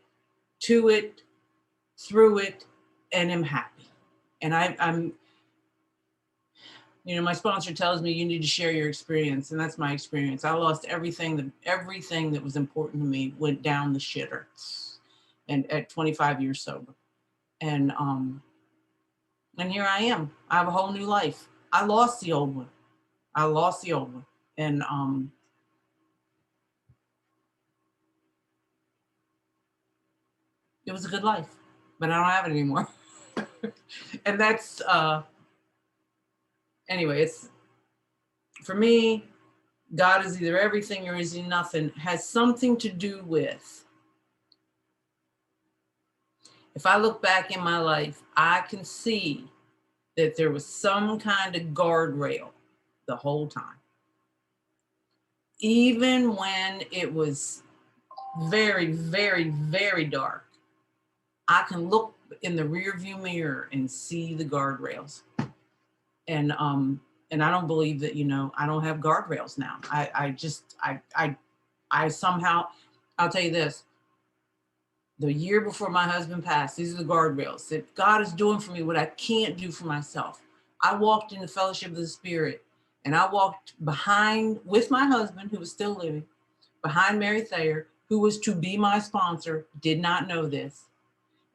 to it, through it, and am happy. And I'm, you know, my sponsor tells me you need to share your experience, and that's my experience. I lost everything that was important to me went down the shitter, and at 25 years sober. And here I am. I have a whole new life. I lost the old one. And it was a good life, but I don't have it anymore. And that's anyway, it's, for me, God is either everything or is he nothing, has something to do with, if I look back in my life, I can see that there was some kind of guardrail the whole time. Even when it was very, very, very dark, I can look in the rearview mirror and see the guardrails. And I don't believe that, you know, I don't have guardrails now. I somehow, I'll tell you this, the year before my husband passed, these are the guardrails that God is doing for me what I can't do for myself. I walked in the fellowship of the Spirit, and I walked behind, with my husband, who was still living, behind Mary Thayer, who was to be my sponsor, did not know this.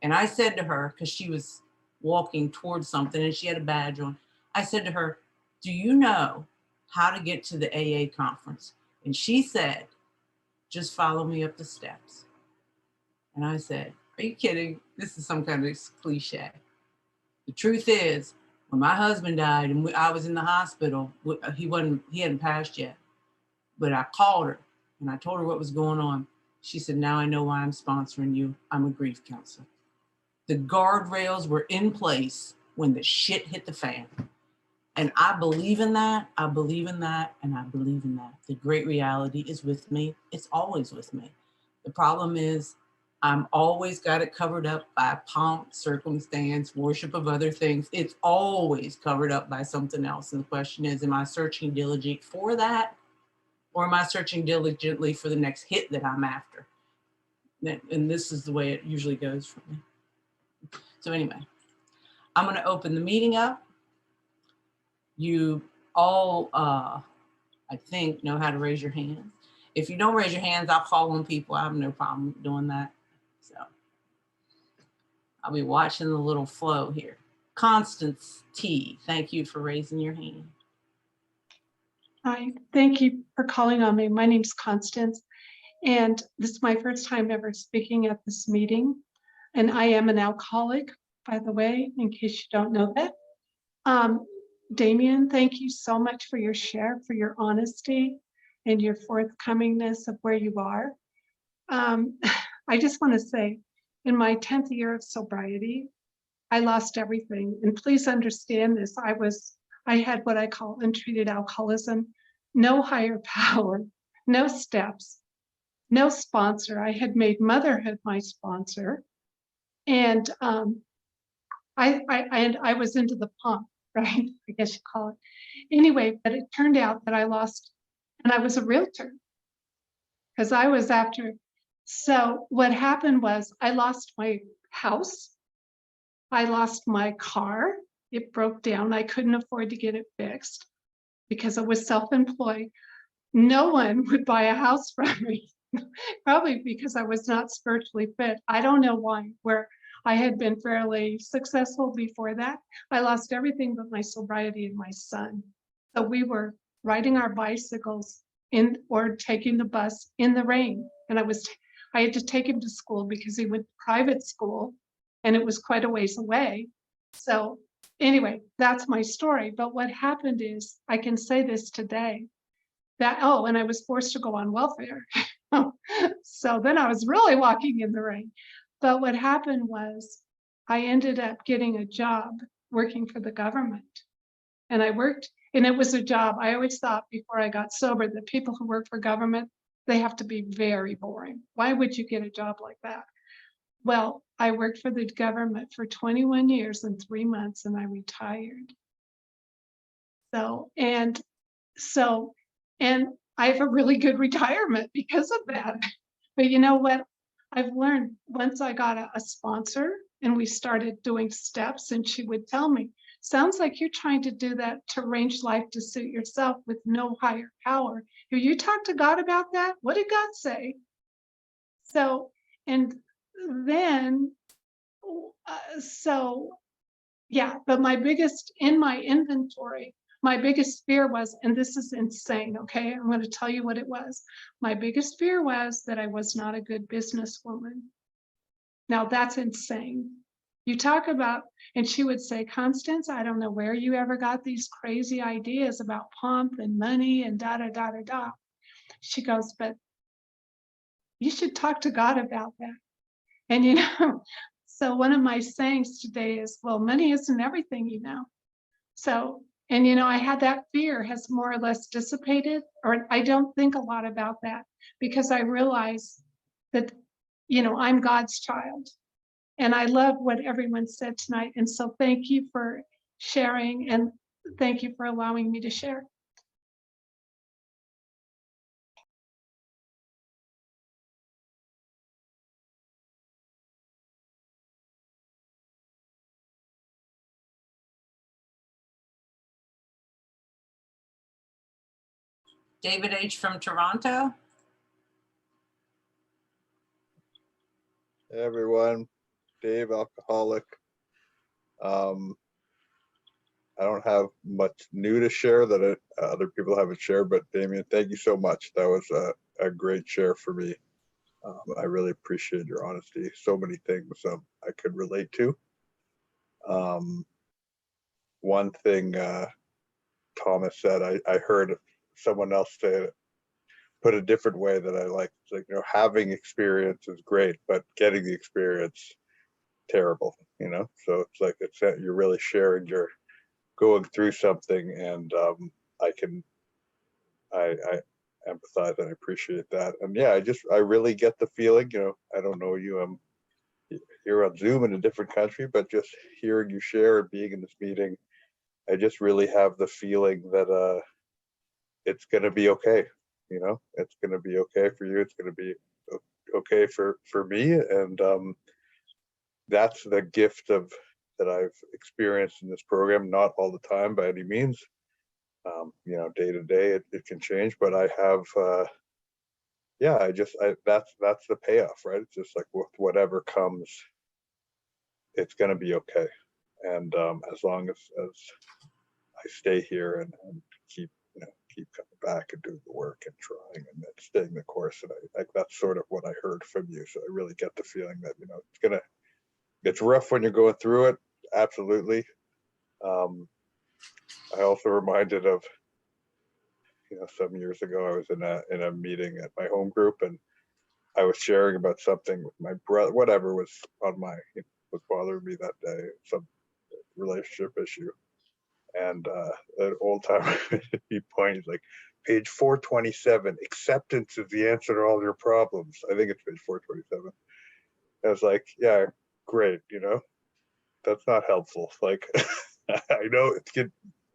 And I said to her, because she was walking towards something and she had a badge on, I said to her, do you know how to get to the AA conference? And she said, just follow me up the steps. And I said, are you kidding? This is some kind of cliche. The truth is, when my husband died and I was in the hospital, he hadn't passed yet, but I called her and I told her what was going on. She said, now I know why I'm sponsoring you. I'm a grief counselor. The guardrails were in place when the shit hit the fan. And I believe in that. I believe in that. And I believe in that. The great reality is with me. It's always with me. The problem is I'm always got it covered up by pomp, circumstance, worship of other things. It's always covered up by something else. And the question is, am I searching diligently for that? Or am I searching diligently for the next hit that I'm after? And this is the way it usually goes for me. So anyway, I'm going to open the meeting up. You all, I think, know how to raise your hands. If you don't raise your hands, I'll call on people. I have no problem doing that. So I'll be watching the little flow here. Constance T, thank you for raising your hand. Hi, thank you for calling on me. My name's Constance, and this is my first time ever speaking at this meeting. And I am an alcoholic, by the way, in case you don't know that. Damien, thank you so much for your share, for your honesty and your forthcomingness of where you are. I just want to say, in my 10th year of sobriety, I lost everything. And please understand this. I had what I call untreated alcoholism, no higher power, no steps, no sponsor. I had made motherhood my sponsor. And I was into the pump, right? I guess you call it. Anyway, but it turned out that I lost, and I was a realtor because I was after. So what happened was I lost my house. I lost my car. It broke down. I couldn't afford to get it fixed because I was self-employed. No one would buy a house from me, probably because I was not spiritually fit. I don't know why, where I had been fairly successful before that. I lost everything but my sobriety and my son. So we were riding our bicycles in or taking the bus in the rain. And I had to take him to school because he went to private school and it was quite a ways away. So anyway, that's my story. But what happened is, I can say this today, that, oh, and I was forced to go on welfare. So then I was really walking in the rain. But what happened was I ended up getting a job working for the government. And I worked, and it was a job. I always thought before I got sober that people who work for government, they have to be very boring. Why would you get a job like that? Well, I worked for the government for 21 years and 3 months, and I retired. And I have a really good retirement because of that. But you know what? I've learned once I got a sponsor and we started doing steps, and she would tell me, sounds like you're trying to do that to arrange life to suit yourself with no higher power. Have you talked to God about that? What did God say? So, and then, yeah, but in my inventory, my biggest fear was, and this is insane, okay? I'm going to tell you what it was. My biggest fear was that I was not a good businesswoman. Now that's insane. You talk about, and she would say, Constance, I don't know where you ever got these crazy ideas about pump and money and da da da da da. She goes, but you should talk to God about that. And you know, so one of my sayings today is, well, money isn't everything, you know. So, and you know, I had that fear has more or less dissipated, or I don't think a lot about that because I realize that, you know, I'm God's child. And I love what everyone said tonight. And so thank you for sharing, and thank you for allowing me to share. David H. from Toronto. Hey everyone, Dave, alcoholic. I don't have much new to share that other people haven't shared, but Damien, thank you so much. That was a great share for me. I really appreciate your honesty. So many things I could relate to. One thing Thomas said, I heard someone else say it, put a different way that I like. It's like, you know, having experience is great, but getting the experience, terrible, you know? So it's like, you're really sharing, you're going through something, and I empathize and I appreciate that. And yeah, I really get the feeling, you know, I don't know you, I'm here on Zoom in a different country, but just hearing you share and being in this meeting, I just really have the feeling that it's going to be okay. You know, it's going to be okay for you. It's going to be okay for me. And that's the gift that I've experienced in this program. Not all the time by any means. You know, day to day it can change, but I have yeah, that's the payoff, right? It's just like whatever comes it's going to be okay. And as long as I stay here and keep, keep coming back and doing the work and trying and then staying the course. And I like that's sort of what I heard from you. So I really get the feeling that, it's rough when you're going through it. Absolutely. I also reminded of, some years ago, I was in a meeting at my home group and I was sharing about something with my brother, whatever was on my, was bothering me that day, some relationship issue. And an old timer, he pointed like page 427, acceptance is the answer to all your problems. I think it's page 427. I was like, yeah, great. That's not helpful. Like, I know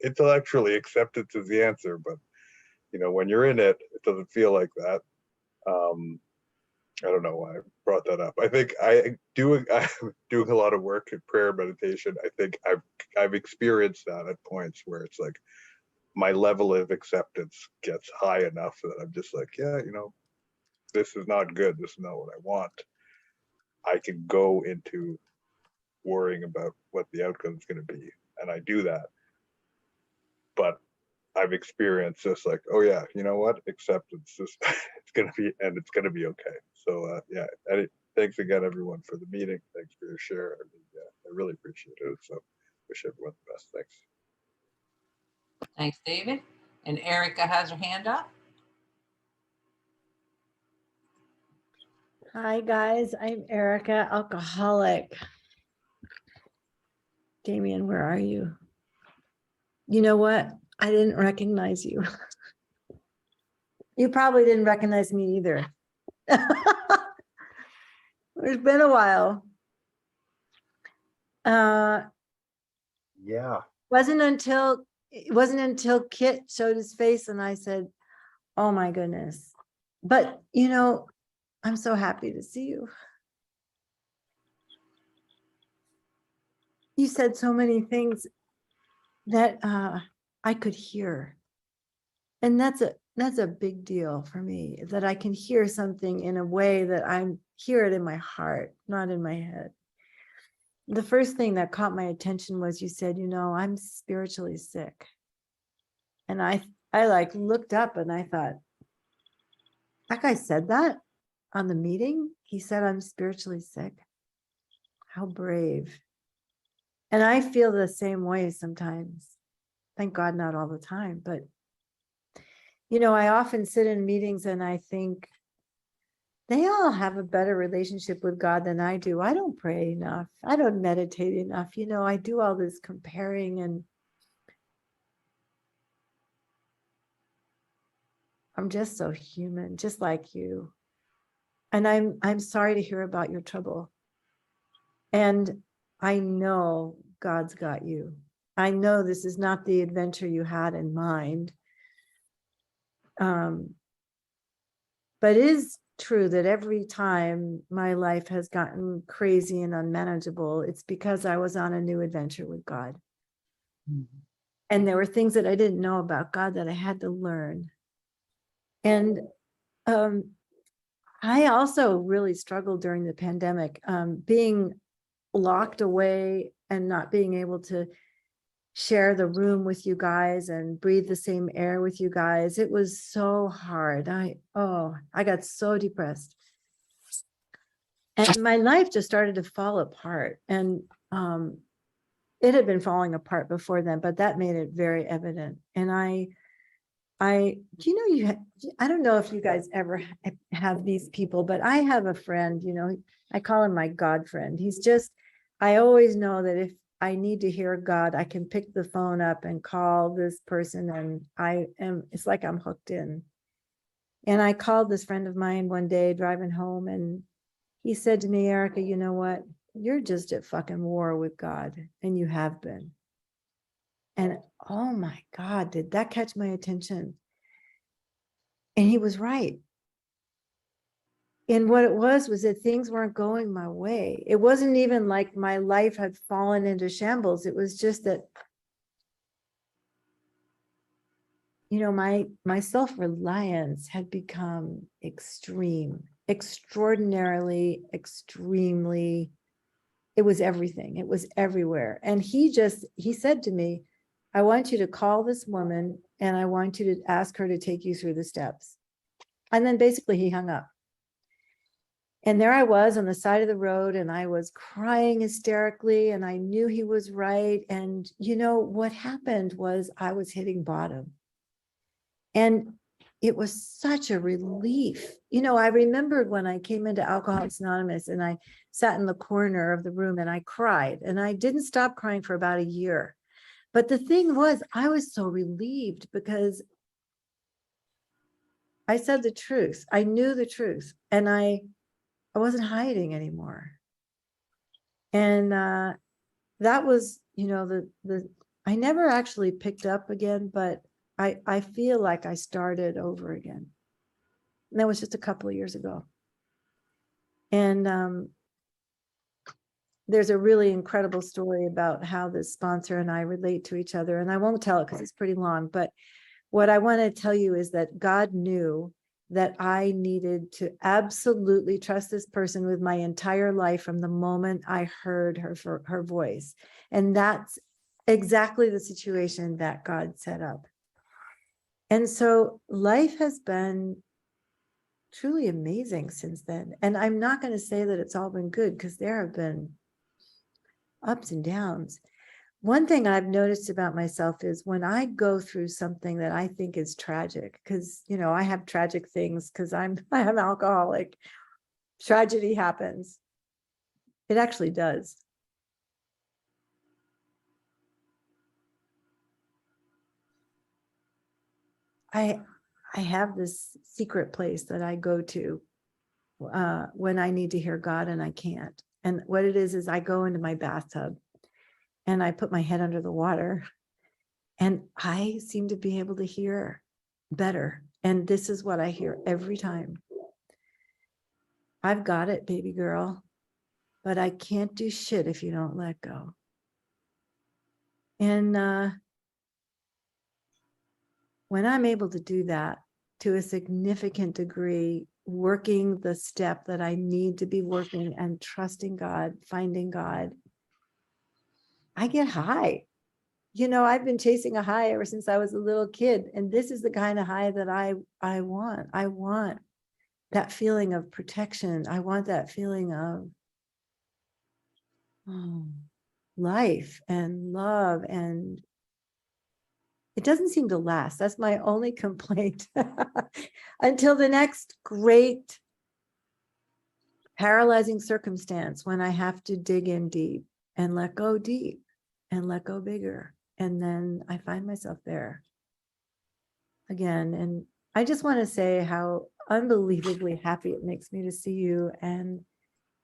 intellectually acceptance is the answer, but when you're in it, it doesn't feel like that. I don't know why I brought that up. I think I'm doing a lot of work in prayer meditation. I think I've experienced that at points where it's like my level of acceptance gets high enough that I'm just like, yeah, this is not good. This is not what I want. I can go into worrying about what the outcome is going to be, and I do that. But I've experienced this, like, oh yeah, you know what? Acceptance is it's gonna be okay. So yeah. Thanks again, everyone, for the meeting. Thanks for your share. I really appreciate it. So wish everyone the best. Thanks. Thanks, David. And Erica has her hand up. Hi guys, I'm Erica, alcoholic. Damien, where are you? You know what? I didn't recognize you. You probably didn't recognize me either. It's been a while. Yeah. It wasn't until Kit showed his face and I said, oh my goodness. But I'm so happy to see you. You said so many things that I could hear. And that's a big deal for me, that I can hear something in a way that I hear it in my heart, not in my head. The first thing that caught my attention was you said, I'm spiritually sick. And I like looked up and I thought, that guy said that on the meeting? He said, I'm spiritually sick. How brave. And I feel the same way sometimes. Thank God, not all the time, but I often sit in meetings and I think they all have a better relationship with God than I do. I don't pray enough. I don't meditate enough. I do all this comparing and I'm just so human, just like you. And I'm sorry to hear about your trouble. And I know God's got you. I know this is not the adventure you had in mind. But it is true that every time my life has gotten crazy and unmanageable, it's because I was on a new adventure with God. Mm-hmm. And there were things that I didn't know about God that I had to learn. And I also really struggled during the pandemic, being locked away and not being able to share the room with you guys and breathe the same air with you guys. It was so hard. I got so depressed. And my life just started to fall apart. And it had been falling apart before then, but that made it very evident. And I don't know if you guys ever have these people, but I have a friend, I call him my God friend. I always know that if I need to hear God, I can pick the phone up and call this person and it's like I'm hooked in. And I called this friend of mine one day driving home and he said to me, Erica, you know what? You're just at fucking war with God and you have been. And oh my God, did that catch my attention? And he was right. And what it was that things weren't going my way. It wasn't even like my life had fallen into shambles. It was just that, my self-reliance had become extremely, extraordinarily, extremely. it was everything. It was everywhere. And he said to me, I want you to call this woman and I want you to ask her to take you through the steps. And then basically he hung up. And there I was on the side of the road and I was crying hysterically and I knew he was right. And you know, what happened was I was hitting bottom. And it was such a relief. You know, I remembered when I came into Alcoholics Anonymous and I sat in the corner of the room and I cried and I didn't stop crying for about a year. But the thing was, I was so relieved because I said the truth. I knew the truth and I wasn't hiding anymore. And that was, you know, I never actually picked up again, but I feel like I started over again. And that was just a couple of years ago. And there's a really incredible story about how this sponsor and I relate to each other. And I won't tell it because it's pretty long, but what I want to tell you is that God knew that I needed to absolutely trust this person with my entire life from the moment I heard her voice. And that's exactly the situation that God set up. And so life has been truly amazing since then. And I'm not going to say that it's all been good because there have been ups and downs. One thing I've noticed about myself is when I go through something that I think is tragic, because, you know, I have tragic things because I am alcoholic. Tragedy happens. It actually does. I have this secret place that I go to when I need to hear God and I can't. And what it is I go into my bathtub and I put my head under the water and I seem to be able to hear better. And this is what I hear every time. I've got it, baby girl, but I can't do shit if you don't let go. And when I'm able to do that to a significant degree, working the step that I need to be working and trusting God, finding God, I get high. You know, I've been chasing a high ever since I was a little kid. And this is the kind of high that I want. I want that feeling of protection. I want that feeling of life and love. And it doesn't seem to last. That's my only complaint until the next great paralyzing circumstance when I have to dig in deep and let go deep and let go bigger. And then I find myself there again. And I just want to say how unbelievably happy it makes me to see you. And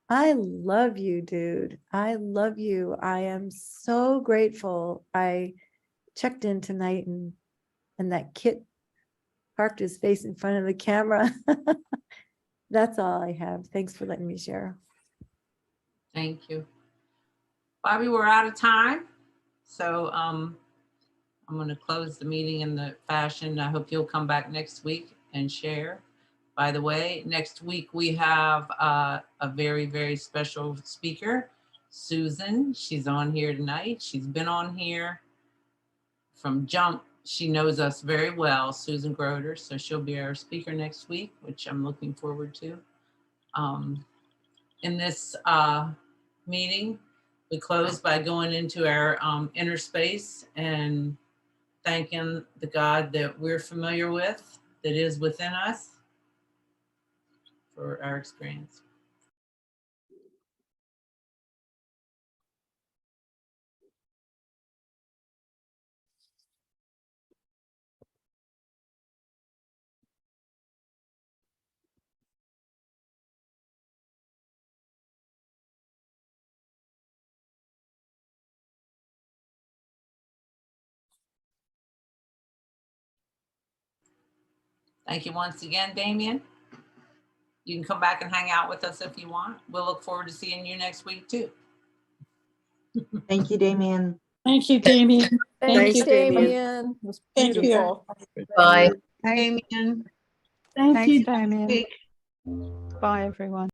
I love you, dude. I love you. I am so grateful. I checked in tonight and that kid parked his face in front of the camera. That's all I have. Thanks for letting me share. Thank you. Bobby, we're out of time. So I'm going to close the meeting in the fashion. I hope you'll come back next week and share. By the way, next week we have a very, very special speaker, Susan. She's on here tonight. She's been on here from jump. She knows us very well, Susan Groder. So she'll be our speaker next week, which I'm looking forward to. In this meeting, we close by going into our inner space and thanking the God that we're familiar with, that is within us, for our experience. Thank you once again, Damien. You can come back and hang out with us if you want. We'll look forward to seeing you next week too. Thank you, Damien. Thank you, Damien. Thanks, you. Damien. It was Thank you. beautiful. Bye. Damien. Thank Thanks you, for Damien. speaking. Bye, everyone.